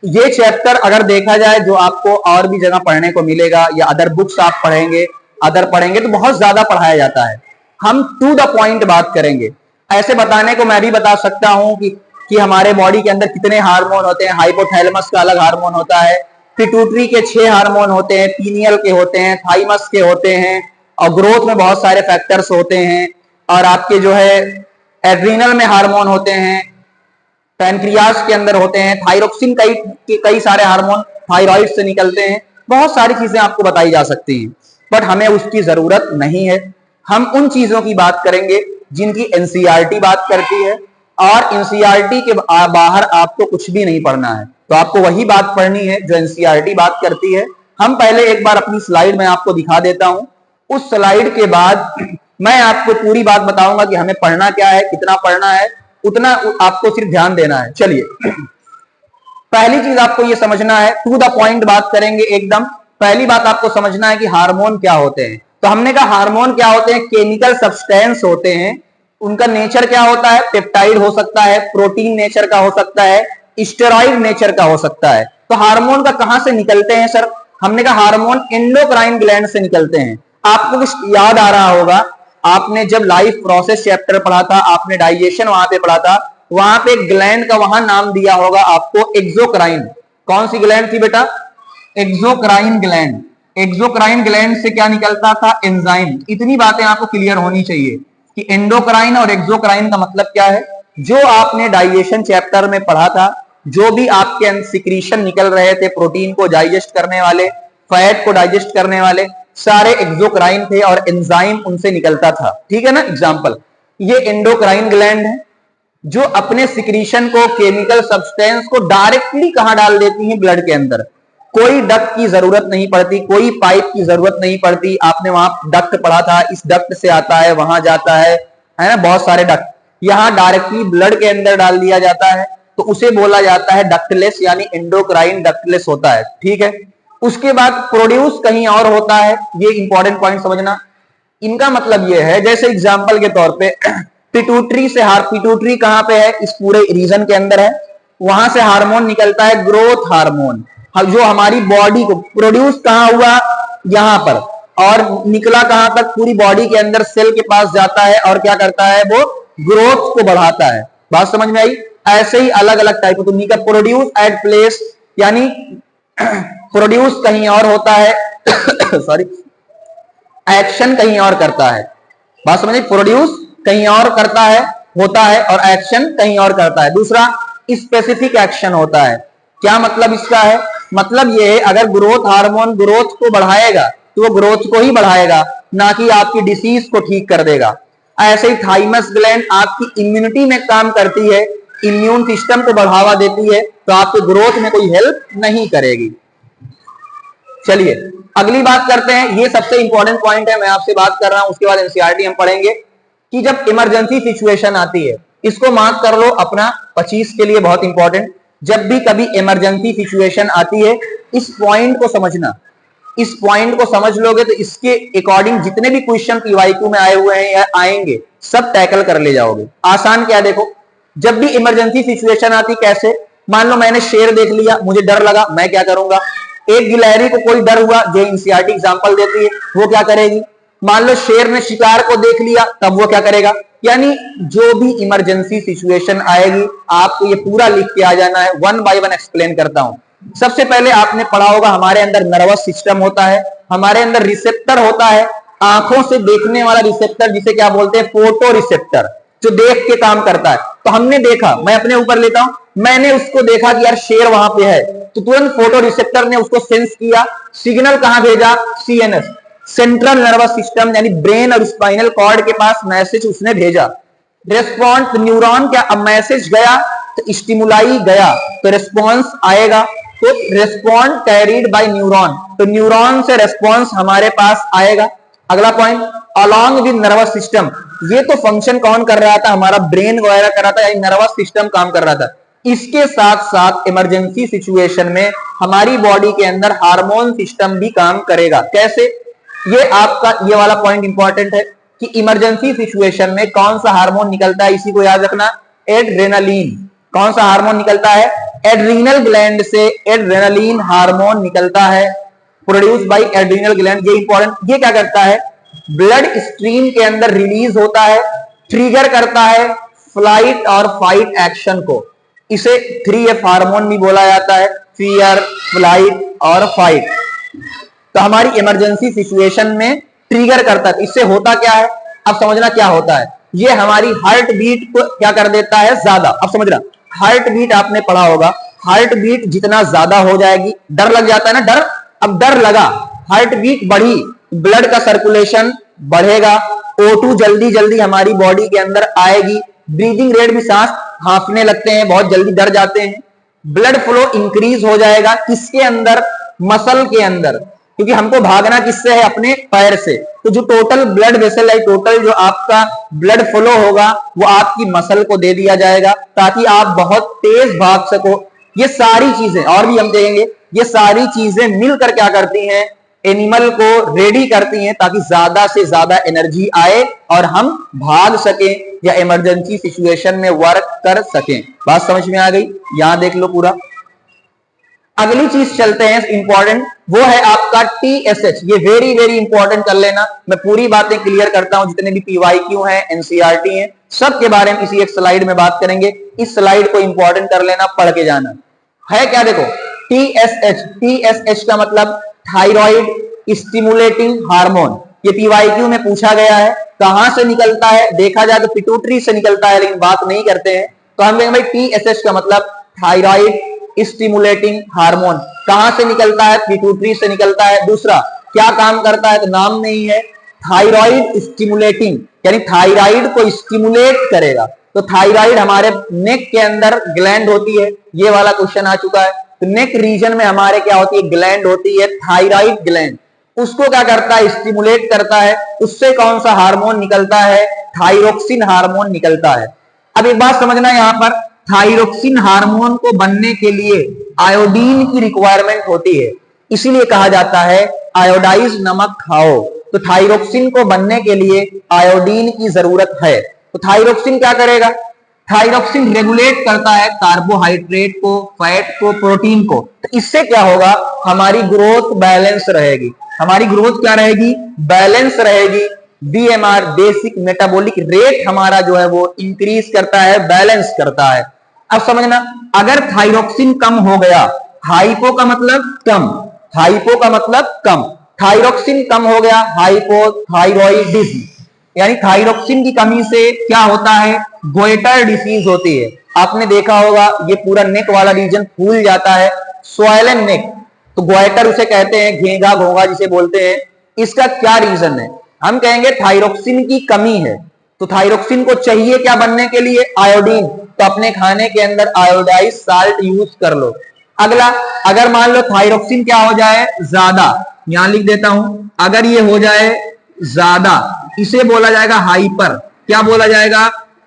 ये चैप्टर अगर देखा जाए, जो आपको और भी जगह पढ़ने को मिलेगा या अदर बुक्स आप पढ़ेंगे, तो बहुत ज्यादा पढ़ाया जाता है। हम टू द पॉइंट बात करेंगे। ऐसे बताने को मैं भी बता सकता हूं कि हमारे बॉडी के अंदर कितने हार्मोन होते हैं। हाइपोथैलेमस का अलग हार्मोन होता है, पिट्यूटरी के 6 हार्मोन होते हैं, पीनियल के होते हैं, थाइमस के होते हैं, और ग्रोथ में बहुत सारे फैक्टर्स होते हैं। और आपके जो है एड्रीनल में हार्मोन होते हैं, पैनक्रियास के अंदर होते हैं, थायरोक्सिन कई सारे हार्मोन थायराइड से निकलते हैं। बहुत सारी चीजें आपको बताई जा सकती हैं, बट हमें उसकी जरूरत नहीं है। हम उन चीजों की बात करेंगे जिनकी एनसीईआरटी बात करती है, और एनसीईआरटी के बाहर आपको कुछ भी नहीं पढ़ना है। तो आपको वही बात पढ़नी है जो एनसीईआरटी बात करती है। हम पहले एक बार अपनी स्लाइड में आपको दिखा देता हूं, उस स्लाइड के बाद मैं आपको पूरी बात बताऊंगा कि हमें पढ़ना क्या है, कितना पढ़ना है, उतना आपको सिर्फ ध्यान देना है। चलिए, पहली चीज आपको यह समझना है, टू द पॉइंट बात करेंगे एकदम। पहली बात आपको समझना है कि हार्मोन क्या होते हैं। तो हमने कहा हार्मोन क्या होते हैं, केमिकल सब्सटेंस होते हैं। उनका नेचर क्या होता है, पेप्टाइड हो सकता है, प्रोटीन नेचर का हो सकता है, स्टेरॉइड नेचर का हो सकता है। तो हार्मोन का कहां से निकलते हैं सर, हमने कहा हार्मोन एंडोक्राइन ग्लैंड से निकलते हैं। आपको कुछ याद आ रहा होगा, आपने जब लाइफ प्रोसेस चैप्टर पढ़ा था, आपने डाइजेशन वहां पे पढ़ा था, वहां पे ग्लैंड का वहां नाम दिया होगा आपको एक्सोक्राइन। कौन सी ग्लैंड थी बेटा, एक्सोक्राइन ग्लैंड। एक्सोक्राइन ग्लैंड से क्या निकलता था, एंजाइम। इतनी बातें आपको क्लियर होनी चाहिए कि एंडोक्राइन और एक्सोक्राइन का मतलब क्या है। जो आपने डाइजेशन चैप्टर में पढ़ा था, जो भी आपके सिक्रीशन निकल रहे थे, प्रोटीन को डाइजेस्ट करने वाले, फैट को डाइजेस्ट करने वाले, सारे एक्सोक्राइन थे और एंजाइम उनसे निकलता था। ठीक है ना। एग्जांपल, ये एंडोक्राइन ग्लैंड है जो अपने सिक्रीशन को, केमिकल सब्सटेंस को डायरेक्टली कहां डाल देती है, ब्लड के अंदर। कोई डक्ट की जरूरत नहीं पड़ती, कोई पाइप की जरूरत नहीं पड़ती। आपने वहां डक्ट पढ़ा था, इस डक्ट से आता है, वहां जाता है ना, बहुत सारे डक्ट। यहां डायरेक्टली ब्लड के अंदर डाल दिया जाता है, तो उसे बोला जाता है डक्टलेस, यानी एंडोक्राइन डक्टलेस होता है। ठीक है। उसके बाद प्रोड्यूस कहीं और होता है, ये इंपॉर्टेंट पॉइंट समझना। इनका मतलब ये है, जैसे एग्जांपल के तौर पे पिट्यूटरी से पिट्यूटरी कहां पे है, इस पूरे रीजन के अंदर है। वहां से हार्मोन निकलता है, ग्रोथ हार्मोन, जो हमारी बॉडी को प्रोड्यूस कहां हुआ, यहां पर, और निकला कहां तक, पूरी बॉडी के अंदर सेल के पास जाता है और क्या करता है, वो ग्रोथ को बढ़ाता है। बात समझ में आई। ऐसे ही अलग अलग टाइप तो निकल प्रोड्यूस एट प्लेस, यानी प्रोड्यूस कहीं और होता है सॉरी, एक्शन कहीं और करता है। बात समझिए, प्रोड्यूस कहीं और करता है, होता है, और एक्शन कहीं और करता है। दूसरा स्पेसिफिक एक्शन होता है। क्या मतलब इसका है, मतलब ये है अगर ग्रोथ हार्मोन ग्रोथ को बढ़ाएगा तो वो ग्रोथ को ही बढ़ाएगा, ना कि आपकी डिसीज को ठीक कर देगा। ऐसे ही थाइमस ग्लैंड आपकी इम्यूनिटी में काम करती है, इम्यून सिस्टम को बढ़ावा देती है, तो आपके ग्रोथ में कोई हेल्प नहीं करेगी। चलिए अगली बात करते हैं, ये सबसे इंपॉर्टेंट पॉइंट है, मैं आपसे बात कर रहा हूं, उसके बाद एनसीईआरटी हम पढ़ेंगे कि जब इमरजेंसी सिचुएशन आती है, इसको मार्क कर लो अपना 25 के लिए, बहुत इंपॉर्टेंट। जब भी कभी इमरजेंसी सिचुएशन आती है, इस पॉइंट को समझना। इस पॉइंट को समझ लोगे तो इसके अकॉर्डिंग जितने भी क्वेश्चन पीवाईक्यू में आए हुए हैं या आएंगे, सब टैकल कर ले जाओगे। आसान क्या, देखो जब भी इमरजेंसी सिचुएशन आती, कैसे, मान लो मैंने शेर देख लिया, मुझे डर लगा, मैं क्या करूंगा, एक गिलहरी को कोई डर हुआ, जो एनसीईआरटी एग्जांपल देती है, वो क्या करेगी। मान लो शेर ने शिकार को देख लिया, तब वो क्या करेगा। यानी जो भी इमरजेंसी सिचुएशन आएगी, आपको ये पूरा लिख के आ जाना है। वन बाय वन एक्सप्लेन करता हूं। सबसे पहले आपने पढ़ा होगा, हमारे अंदर नर्वस सिस्टम होता है, हमारे अंदर रिसेप्टर होता है, आंखों से देखने वाला रिसेप्टर, जिसे क्या बोलते हैं, फोटो रिसेप्टर, जो देख के काम करता है। तो हमने देखा, मैं अपने ऊपर लेता हूं, मैंने उसको देखा कि यार शेर वहां पे है, तो तुरंत फोटो रिसेप्टर ने उसको सेंस किया, सिग्नल कहां भेजा, सीएनएस, सेंट्रल नर्वस सिस्टम, यानी ब्रेन और स्पाइनल कॉर्ड के पास मैसेज उसने भेजा। रेस्पॉन्स न्यूरॉन, क्या अब मैसेज गया तो स्टिमुलाई गया, तो रेस्पॉन्स आएगा, तो रेस्पॉन्ड कैरीड बाय न्यूरॉन, तो न्यूरॉन से रेस्पॉन्स हमारे पास आएगा। अगला point, along with nervous system, ये तो फंक्शन कौन कर रहा था, हमारा ब्रेन वगैरह कर रहा था, यानी नर्वस सिस्टम काम कर रहा था। इसके साथ साथ इमरजेंसी सिचुएशन में हमारी बॉडी के अंदर हार्मोन सिस्टम भी काम करेगा। कैसे, ये आपका ये वाला पॉइंट इंपॉर्टेंट है कि इमरजेंसी सिचुएशन में कौन सा हार्मोन निकलता है, इसी को याद रखना, एड्रेनालिन। कौन सा हार्मोन निकलता है, एड्रीनल ग्लैंड से एड्रेनालिन हार्मोन निकलता है, प्रोड्यूस बाय एड्रीनल ग्लैंड। ये इंपॉर्टेंट, ये क्या करता है, ब्लड स्ट्रीम के अंदर रिलीज होता है, ट्रिगर करता है फ्लाइट और फाइट एक्शन को। इसे 3F हार्मोन भी बोला जाता है, फियर, फ्लाइट और फाइट। तो हमारी इमरजेंसी सिचुएशन में ट्रिगर करता है। इससे होता क्या है, अब समझना क्या होता है, ये हमारी हार्ट बीट को क्या कर देता है, ज्यादा। अब समझना, हार्ट बीट आपने पढ़ा होगा, हार्ट बीट जितना ज्यादा हो जाएगी, डर लग जाता है ना, डर, अब डर लगा, हार्ट बीट बढ़ी, ब्लड का सर्कुलेशन बढ़ेगा, O2 जल्दी जल्दी हमारी बॉडी के अंदर आएगी, ब्रीदिंग रेट भी, सांस हांफने लगते हैं, बहुत जल्दी डर जाते हैं, ब्लड फ्लो इंक्रीज हो जाएगा, किसके अंदर, मसल के अंदर, क्योंकि हमको भागना किससे है, अपने पैर से। तो जो टोटल ब्लड वेसल है, टोटल जो आपका ब्लड फ्लो होगा, वो आपकी मसल को दे दिया जाएगा, ताकि आप बहुत तेज भाग सको। ये सारी चीजें और भी हम देखेंगे, ये सारी चीजें मिलकर क्या करती हैं, एनिमल को रेडी करती हैं, ताकि ज्यादा से ज्यादा एनर्जी आए और हम भाग सकें या इमरजेंसी सिचुएशन में वर्क कर सकें। बात समझ में आ गई, यहां देख लो पूरा। अगली चीज चलते हैं इंपॉर्टेंट, वो है आपका TSH। ये वेरी वेरी इंपॉर्टेंट कर लेना, मैं पूरी बातें क्लियर करता हूं, जितने भी PYQ हैं, NCERT हैं, सब के बारे में इसी एक स्लाइड में बात करेंगे। इस स्लाइड को इंपॉर्टेंट कर लेना, पढ़ के जाना है। क्या, देखो TSH, TSH का मतलब थायराइड स्टिमुलेटिंग हार्मोन। ये PYQ में पूछा गया है, कहां से निकलता है, देखा जाए तो पिट्यूटरी से निकलता है, लेकिन बात नहीं करते हैं, तो हम देखेंगे भाई TSH का मतलब थायराइड स्टिमुलेटिंग हार्मोन। कहां से निकलता है, पिट्यूटरी से निकलता है। दूसरा, क्या काम करता है, तो नाम नहीं है, थायराइड स्टिमुलेटिंग, यानी थायराइड को स्टिमुलेट करेगा। तो थायराइड हमारे नेक के अंदर ग्लैंड होती है, ये वाला क्वेश्चन आ चुका है। तो नेक रीजन में हमारे क्या होती है, ग्लैंड होती है थायराइड ग्लैंड। उसको क्या करता है, स्टिमुलेट करता है। उससे कौन सा हार्मोन निकलता है, थायरोक्सिन हार्मोन निकलता है। अब एक बात समझना, यहां पर थायरोक्सिन हार्मोन को बनने के लिए आयोडीन की रिक्वायरमेंट होती है, इसीलिए कहा जाता है आयोडाइज नमक खाओ। तो थायरोक्सिन को बनने के लिए आयोडीन की जरूरत है। तो थायरोक्सिन क्या करेगा, थायरोक्सिन रेगुलेट करता है कार्बोहाइड्रेट को, फैट को, प्रोटीन को। तो इससे क्या होगा, हमारी ग्रोथ बैलेंस रहेगी। हमारी ग्रोथ क्या रहेगी, बैलेंस रहेगी। बीएमआर बेसिक मेटाबॉलिक रेट हमारा जो है वो इंक्रीज करता है, बैलेंस करता है। अब समझना, अगर थायरोक्सिन कम हो गया, हाइपो का मतलब कम, हाइपो का मतलब कम, थायरोक्सिन कम हो गया, हाइपोथायरॉयडिज्म, यानी थायरोक्सिन की कमी से क्या होता है, गोइटर डिसीज होती है। आपने देखा होगा ये पूरा नेक वाला रीजन फूल जाता है, स्वॉलन नेक। तो गोइटर उसे कहते हैं, घेंगा घोंगा जिसे बोलते हैं। इसका क्या रीजन है, हम कहेंगे थायरोक्सिन की कमी है। तो थायरोक्सिन को चाहिए क्या बनने के लिए, आयोडीन। तो अपने खाने के अंदर आयोडाइज साल्ट यूज कर लो। अगला, अगर मान लो थायरोक्सिन क्या हो जाए, ज्यादा, यहां लिख देता हूं, अगर ये हो जाए ज्यादा, इसे बोला जाएगा हाइपर। क्या बोला जाएगा,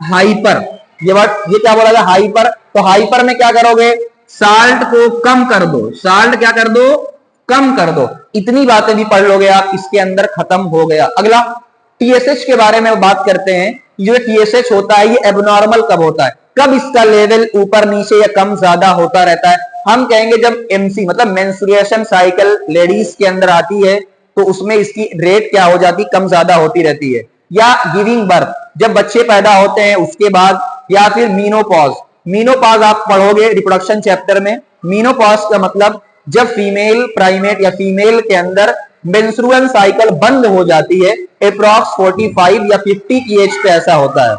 हाइपर। ये क्या बोला जाएगा, हाइपर। तो हाइपर में क्या करोगे, साल्ट को कम कर दो, साल्ट क्या कर दो, कम कर दो। इतनी बातें भी पढ़ लोगे आप, इसके अंदर खत्म हो गया। अगला, टीएसएच के बारे में बात करते हैं। जो टीएसएच होता है ये एबनॉर्मल कब होता है, कब इसका लेवल ऊपर नीचे या कम ज्यादा होता रहता है। हम कहेंगे जब एमसी मतलब मेंस्ट्रुएशन साइकिल लेडीज के अंदर आती है, तो उसमें इसकी रेट क्या हो जाती, कम ज्यादा होती रहती है। या गिविंग बर्थ, जब बच्चे पैदा होते हैं उसके बाद, या फिर मीनोपॉज। मीनोपॉज आप पढ़ोगे रिप्रोडक्शन चैप्टर में। मीनोपॉज का मतलब जब फीमेल प्राइमेट या फीमेल के अंदर मेंस्ट्रुअल साइकिल बंद हो जाती है, अप्रॉक्स 45 या 50 की एज पे ऐसा होता है।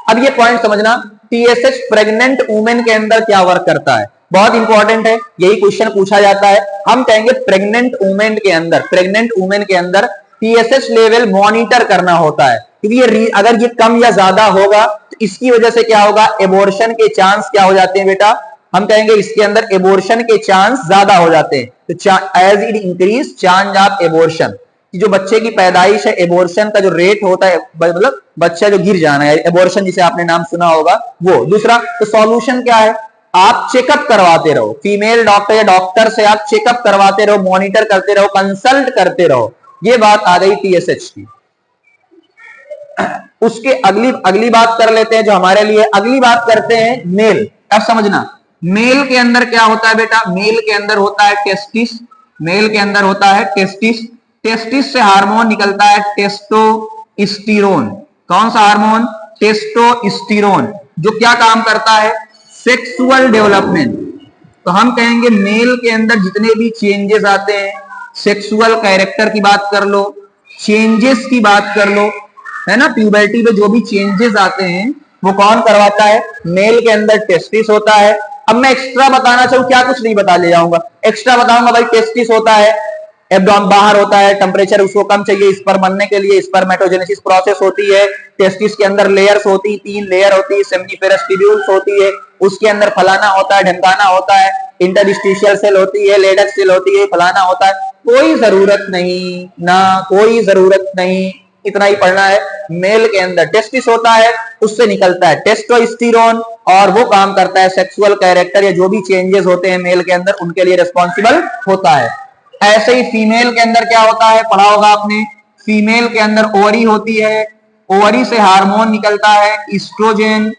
अब ये पॉइंट समझना, टीएसएच प्रेग्नेंट वुमेन के अंदर क्या वर्क करता है, बहुत इंपॉर्टेंट है, यही क्वेश्चन पूछा जाता है। हम कहेंगे प्रेग्नेंट वुमेन के अंदर, प्रेग्नेंट वुमेन के अंदर टीएसएच लेवल मॉनिटर करना होता है, क्योंकि ये अगर ये कम या ज्यादा होगा तो इसकी वजह से क्या होगा, एबॉर्शन के चांस क्या हो जाते हैं बेटा, हम कहेंगे इसके अंदर एबॉर्शन के चांस ज्यादा हो जाते हैं। तो as it increase chance of abortion, जो बच्चे की पैदाइश है, एबॉर्शन का जो रेट होता है, मतलब बच्चा जो गिर जाना है, एबॉर्शन जिसे आपने नाम सुना होगा वो। दूसरा, तो सॉल्यूशन क्या है, आप चेकअप करवाते रहो, फीमेल डॉक्टर या डॉक्टर से आप चेकअप करवाते रहो, मॉनिटर करते रहो, कंसल्ट करते रहो। ये बात आ गई टीएसएच की। उसके अगली बात कर लेते हैं जो हमारे लिए, अगली बात करते हैं मेल। अब समझना, मेल के अंदर क्या होता है बेटा, मेल के अंदर होता है टेस्टिस, मेल के अंदर होता है टेस्टिस। टेस्टिस से हार्मोन निकलता है टेस्टोस्टेरोन। कौन सा हार्मोन, टेस्टोस्टेरोन, जो क्या काम करता है, सेक्सुअल डेवलपमेंट। तो हम कहेंगे मेल के अंदर जितने भी चेंजेस आते हैं, सेक्सुअल कैरेक्टर की बात कर लो, चेंजेस की बात कर लो, है ना, प्यूबर्टी पे जो भी चेंजेस आते हैं वो कौन करवाता है, मेल के अंदर टेस्टिस होता है। अब मैं एक्स्ट्रा बताना चाहूं, क्या कुछ नहीं बता ले जाऊंगा, एक्स्ट्रा बताऊंगा भाई, टेस्टिस होता है, एब्डोमेन बाहर होता है, टेम्परेचर उसको कम चाहिए स्पर्म बनने के लिए, स्पर्मेटोजेनेसिस प्रोसेस होती है। टेस्टिस के अंदर लेयर्स होती है, 3 लेयर होती है, सेमिनिफेरस ट्यूब्यूल्स होती है, उसके अंदर फलाना होता है, ढमकाना होता है, इंटरस्टिशियल सेल होती है, लेडक्स सेल होती है, फलाना होता है। कोई जरूरत नहीं ना, कोई जरूरत नहीं, इतना ही पढ़ना है। मेल के अंदर टेस्टिस होता है, उससे निकलता है टेस्टोस्टेरोन, और वो काम करता है सेक्सुअल कैरेक्टर या जो भी चेंजेस होते हैं मेल के अंदर उनके लिए रिस्पॉन्सिबल होता है। ऐसे ही फीमेल के अंदर क्या होता है, पढ़ा होगा आपने, फीमेल के अंदर ओवरी होती है, ओवरी से हार्मोन निकलता है ईस्ट्रोजन।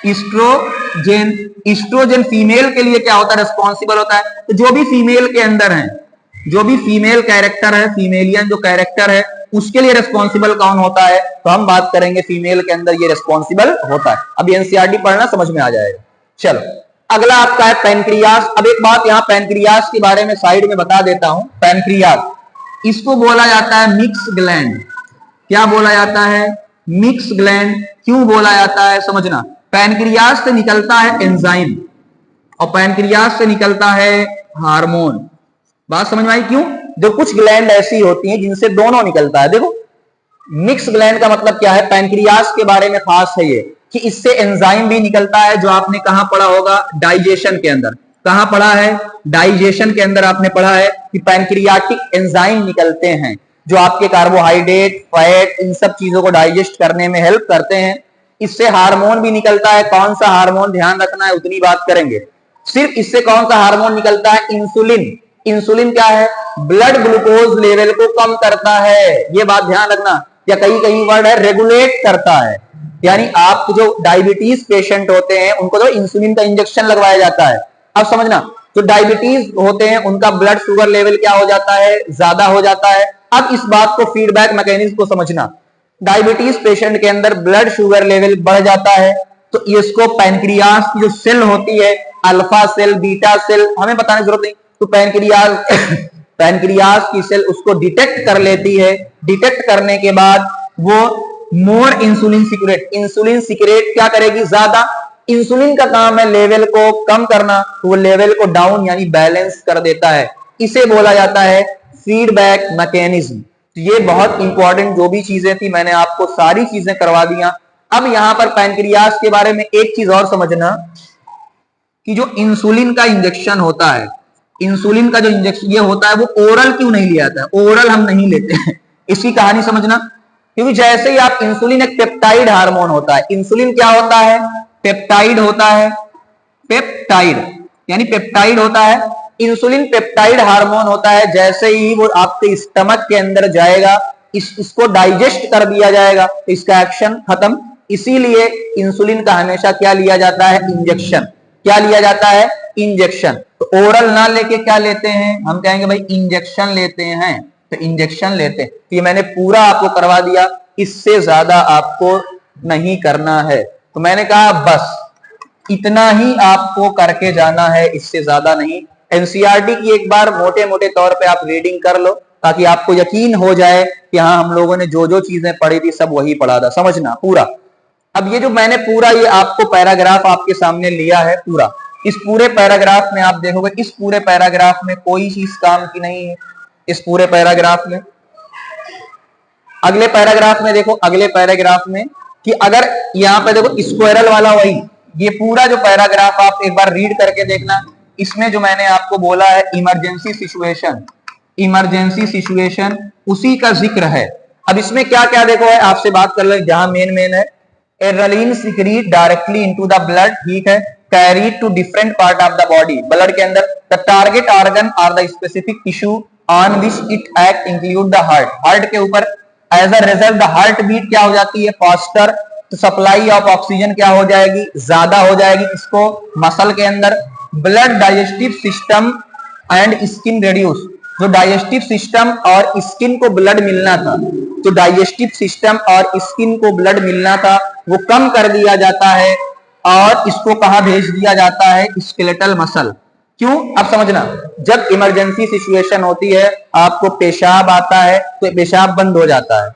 ईस्ट्रोजन, ईस्ट्रोजन फीमेल के लिए क्या होता है, रिस्पॉन्सिबल होता है। तो जो भी फीमेल के अंदर है, जो भी फीमेल कैरेक्टर है, फीमेलियन जो कैरेक्टर है, उसके लिए रिस्पॉन्सिबल कौन होता है, तो हम बात करेंगे फीमेल के अंदर ये रिस्पॉन्सिबल होता है। अब एनसीईआरटी पढ़ना समझ में आ जाएगा। चलो अगला आपका है पैनक्रियास। अब एक बात यहाँ पैनक्रियास के बारे में साइड में बता देता हूं। पैनक्रियास, इसको बोला जाता है मिक्स ग्लैंड। क्या बोला जाता है, मिक्स ग्लैंड। क्यों बोला जाता है, समझना, पैनक्रियास से निकलता है एंजाइम और पैनक्रियास से निकलता है हार्मोन। बात समझ में आई क्यों, जो कुछ ग्लैंड ऐसी होती हैं जिनसे दोनों निकलता है। देखो मिक्स ग्लैंड का मतलब क्या है, पैनक्रियास के बारे में खास है ये, कि इससे एंजाइम भी निकलता है, जो आपने कहां पढ़ा होगा, डाइजेशन के अंदर। कहां पढ़ा है? डाइजेशन के अंदर आपने पढ़ा है कि पैंक्रियाटिक एंजाइम निकलते हैं जो आपके कार्बोहाइड्रेट, फैट, इन सब चीजों को डाइजेस्ट करने में हेल्प करते हैं। इससे हार्मोन भी निकलता है। कौन सा हार्मोन, ध्यान रखना है, उतनी बात करेंगे। सिर्फ इससे कौन सा हार्मोन निकलता है? इंसुलिन। इंसुलिन क्या है? ब्लड ग्लूकोज लेवल को कम करता है, ये बात ध्यान रखना। या कहीं कहीं वर्ड है रेगुलेट करता है, यानी आप जो डायबिटीज पेशेंट होते हैं उनको तो इंसुलिन का इंजेक्शन लगवाया जाता है। अब समझना, जो डायबिटीज होते हैं उनका ब्लड शुगर लेवल क्या हो जाता है? ज्यादा हो जाता है। अब इस बात को फीडबैक मैकेनिज्म को समझना। डायबिटीज पेशेंट के अंदर ब्लड शुगर लेवल बढ़ जाता है तो इसको पैनक्रियास की जो सेल होती है, अल्फा सेल, बीटा सेल, हमें बताने की जरूरत नहीं, तो पैनक्रियास पैनक्रियास की सेल उसको डिटेक्ट कर लेती है। डिटेक्ट करने के बाद वो मोर इंसुलिन सिक्रेट क्या करेगी? ज्यादा। इंसुलिन का काम है लेवल को कम करना, तो वो लेवल को डाउन यानी बैलेंस कर देता है। इसे बोला जाता है फीडबैक मैकेनिज्म। तो ये बहुत इंपॉर्टेंट जो भी चीजें थी मैंने आपको सारी चीजें करवा दिया। अब यहां पर पैनक्रियास के बारे में एक चीज और समझना कि जो इंसुलिन का इंजेक्शन होता है, इंसुलिन का जो इंजेक्शन ये होता है वो ओरल क्यों नहीं लिया जाता है? ओरल हम नहीं लेते हैं, इसकी कहानी समझना। क्योंकि जैसे ही आप इंसुलिन, एक पेप्टाइड हार्मोन होता है। इंसुलिन क्या होता है? पेप्टाइड होता है। पेप्टाइड यानी पेप्टाइड होता है। इंसुलिन पेप्टाइड हार्मोन होता है। जैसे ही वो आपके स्टमक के अंदर जाएगा, इसको डाइजेस्ट कर दिया जाएगा, तो इसका एक्शन खत्म। इसीलिए इंसुलिन का हमेशा क्या लिया जाता है? इंजेक्शन। क्या लिया जाता है? इंजेक्शन। तो ओरल ना लेके क्या लेते हैं? हम कहेंगे भाई इंजेक्शन लेते हैं, तो इंजेक्शन लेते हैं। ये मैंने पूरा आपको करवा दिया, इससे ज्यादा आपको नहीं करना है। तो मैंने कहा बस इतना ही आपको करके जाना है, इससे ज्यादा नहीं। एनसीईआरटी की एक बार मोटे मोटे तौर पे आप रीडिंग कर लो, ताकि आपको यकीन हो जाए कि हाँ हम लोगों ने जो जो चीजें पढ़ी थी सब वही पढ़ा था। समझना पूरा। अब ये जो मैंने पूरा ये आपको पैराग्राफ आपके सामने लिया है पूरा, इस पूरे पैराग्राफ में आप देखोगे, इस पूरे पैराग्राफ में कोई चीज काम की नहीं है। इस पूरे पैराग्राफ में, अगले पैराग्राफ में देखो, अगले पैराग्राफ में कि अगर यहाँ पे देखो स्क्वायरल वाला वही, ये पूरा जो पैराग्राफ आप एक बार रीड करके देखना। इसमें जो मैंने आपको बोला है इमरजेंसी सिचुएशन, इमरजेंसी सिचुएशन उसी का जिक्र है। अब इसमें क्या क्या देखो है, आपसे बात कर ले जहां मेन है। Adrenaline secrete directly into the blood, ठीक है, carried to different part of the body, blood के अंदर। The target organ are the specific tissue on which it act include the heart, heart के ऊपर। As a result the heart beat क्या हो जाती है? फास्टर। तो सप्लाई ऑफ ऑक्सीजन क्या हो जाएगी? ज्यादा हो जाएगी। इसको मसल के अंदर। Blood digestive system and skin reduce, जो डाइजेस्टिव सिस्टम और स्किन को ब्लड मिलना था, तो डाइजेस्टिव सिस्टम और स्किन को ब्लड मिलना था वो कम कर दिया जाता है, और इसको कहां भेज दिया जाता है? Skeletal muscle. क्यों? अब समझना, जब इमरजेंसी सिचुएशन होती है, आपको पेशाब आता है तो पेशाब बंद हो जाता है,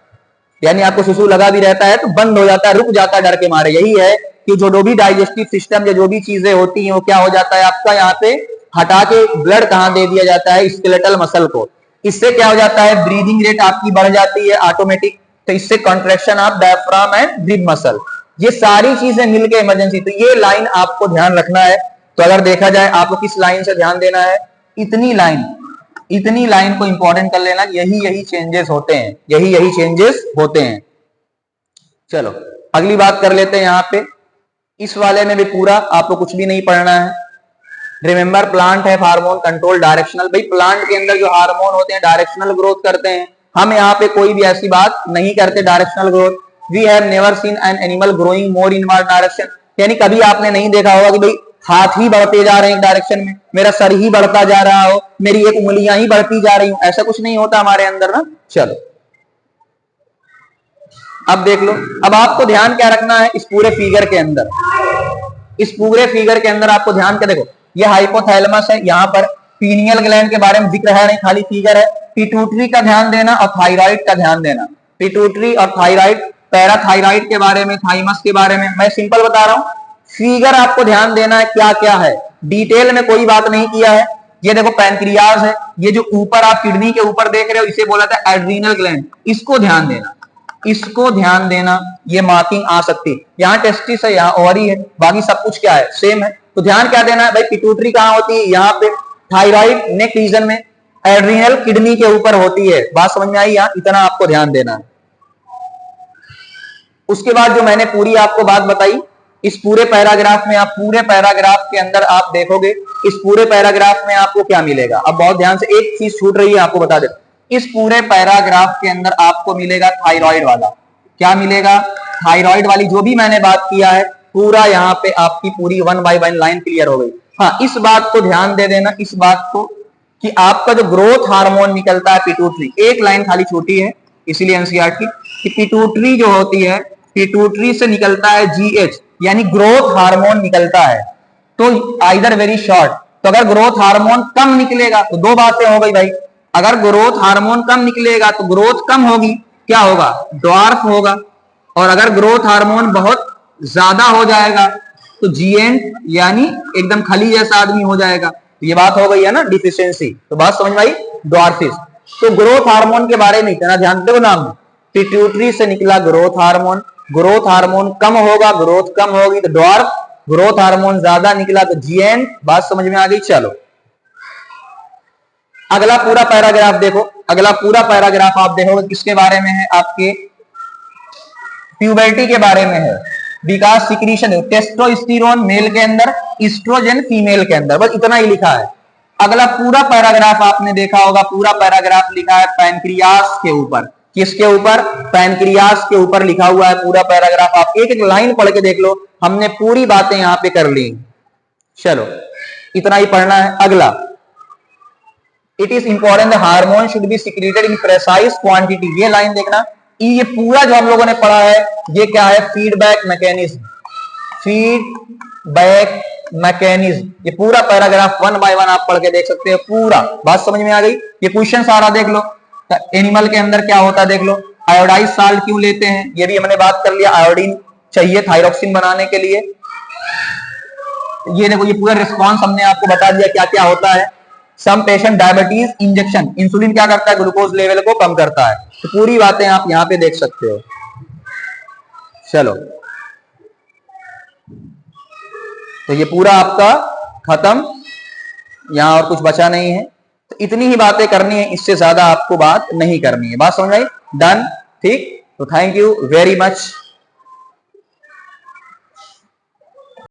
यानी आपको सुसु लगा भी रहता है तो बंद हो जाता है, रुक जाता है डर के मारे। यही है कि जो भी डाइजेस्टिव सिस्टम या जो भी चीजें होती हैं वो क्या हो जाता है आपका, यहाँ पे हटा के ब्लड कहां दे दिया जाता है? स्केलेटल मसल को। इससे क्या हो जाता है? ब्रीदिंग रेट आपकी बढ़ जाती है ऑटोमेटिक, तो इससे contraction of diaphragm and breath muscle, ये सारी चीजें मिलकर इमरजेंसी। तो ये लाइन आपको ध्यान रखना है। तो अगर देखा जाए आपको किस लाइन से ध्यान देना है? इतनी लाइन को इंपॉर्टेंट कर लेना। यही चेंजेस होते हैं, यही चेंजेस होते हैं। चलो अगली बात कर लेते हैं। यहाँ पे इस वाले में भी पूरा आपको कुछ भी नहीं पढ़ना है। रिमेंबर प्लांट है हार्मोन कंट्रोल डायरेक्शनल। भाई प्लांट के अंदर जो हार्मोन होते हैं डायरेक्शनल ग्रोथ करते हैं। हम यहाँ पे कोई भी ऐसी बात नहीं करते directional growth. We have never seen an animal growing more in one direction, यानी कभी आपने नहीं देखा होगा कि भाई हाथ ही बढ़ते जा रहे हैं एक डायरेक्शन में, मेरा सर ही बढ़ता जा रहा हो, मेरी एक उंगलियां ही बढ़ती जा रही हो, ऐसा कुछ नहीं होता हमारे अंदर ना। चलो अब देख लो। अब आपको ध्यान क्या रखना है इस पूरे फिगर के अंदर? इस पूरे फिगर के अंदर आपको ध्यान क्या, देखो ये हाइपोथैलेमस है, यहाँ पर पीनियल ग्लैंड के बारे में जिक्र है नहीं, खाली फिगर है। पिट्यूटरी का ध्यान देना और थायराइड का ध्यान देना। पिट्यूटरी और थायराइड, पैराथायराइड के बारे में, थाइमस के बारे में मैं सिंपल बता रहा हूं। फिगर आपको ध्यान देना है क्या क्या है, डिटेल में कोई बात नहीं किया है। ये देखो पैनक्रियाज है, ये जो ऊपर आप किडनी के ऊपर देख रहे हो इसे बोला था एड्रीनल ग्लैंड, इसको ध्यान देना। इसको ध्यान देना, ये मार्किंग आ सकती है। यहाँ टेस्टिस है, यहाँ ओवरी है, बाकी सब कुछ क्या है, सेम है। तो ध्यान क्या देना है भाई, पिट्यूटरी कहाँ होती है, यहाँ पे थायराइड नेक रीजन में, एड्रिनल किडनी के ऊपर होती है। बात समझ में आई? यहाँ इतना आपको ध्यान देना है। उसके बाद जो मैंने पूरी आपको बात बताई, इस पूरे पैराग्राफ में, आप पूरे पैराग्राफ के अंदर आप देखोगे, इस पूरे पैराग्राफ में आपको क्या मिलेगा। अब बहुत ध्यान से, एक चीज छूट रही है, आपको बता दे, इस पूरे पैराग्राफ के अंदर आपको मिलेगा थायराइड वाला। क्या मिलेगा? थायराइड वाली जो भी मैंने बात किया है, पूरा यहाँ पे आपकी पूरी 1 बाय 1 लाइन क्लियर हो गई। हाँ, इस बात को ध्यान दे देना, इस बात को कि आपका जो ग्रोथ हार्मोन निकलता है पिट्यूटरी, एक लाइन खाली छोटी है इसीलिए एनसीईआरटी की, पिट्यूटरी जो होती है, पिट्यूटरी से निकलता है जीएच, यानी ग्रोथ हार्मोन निकलता है। तो आइदर वेरी शॉर्ट, तो अगर ग्रोथ हार्मोन कम निकलेगा तो दो बातें हो गई भाई, अगर ग्रोथ हार्मोन कम निकलेगा तो ग्रोथ कम होगी, क्या होगा, ड्वार्फ होगा। और अगर ग्रोथ हार्मोन बहुत ज्यादा हो जाएगा तो जीएन यानी एकदम खली जैसा आदमी हो जाएगा। तो ये बात हो गई है ना, डिफिशियंसी। तो बात समझ में आई, ड्वार्फिस। तो ग्रोथ हार्मोन के बारे में इतना ध्यान दो नाम, पिट्यूटरी से निकला ग्रोथ हार्मोन, ग्रोथ हार्मोन कम होगा, ग्रोथ कम होगी तो ड्वार्फ, ग्रोथ हार्मोन ज्यादा निकला तो जीएन। बात समझ में आ गई? चलो अगला पूरा पैराग्राफ देखो, अगला पूरा पैराग्राफ आप देखोगे किसके बारे में है, आपके प्यूबर्टी के बारे में है, विकास सिक्रीशन, टेस्टोस्टेरोन मेल के अंदर, ईस्ट्रोजन फीमेल के अंदर, बस इतना ही लिखा है। अगला पूरा पैराग्राफ आपने देखा होगा, पूरा पैराग्राफ लिखा है पैनक्रियास के ऊपर। किसके ऊपर? पैनक्रियास के ऊपर लिखा हुआ है पूरा पैराग्राफ। आप एक एक लाइन पढ़ के देख लो, हमने पूरी बातें यहां पे कर ली। चलो इतना ही पढ़ना है। अगला, it is important hormone should be secreted in precise quantity. ये लाइन देखना, ये पूरा जो हम लोगों ने पढ़ा है ये क्या है, फीडबैक मैकेनिज्म, फीडबैक मैकेनिज्म। ये पूरा पैराग्राफ 1 बाय 1 आप पढ़ के देख सकते हो पूरा। बात समझ में आ गई? ये क्वेश्चन सारा देख लो, एनिमल के अंदर क्या होता है देख लो। आयोडाइज साल्ट क्यों लेते हैं, ये भी हमने बात कर लिया, आयोडीन चाहिए थायरॉक्सिन बनाने के लिए। ये देखो, ये पूरा रिस्पॉन्स हमने आपको बता दिया क्या क्या होता है। Some patient diabetes injection, insulin क्या करता है, ग्लूकोज लेवल को कम करता है। तो पूरी बातें आप यहां पे देख सकते हो। चलो तो ये पूरा आपका खत्म, यहां और कुछ बचा नहीं है। तो इतनी ही बातें करनी है, इससे ज्यादा आपको बात नहीं करनी है। बात समझ आई? डन? ठीक। तो थैंक यू वेरी मच।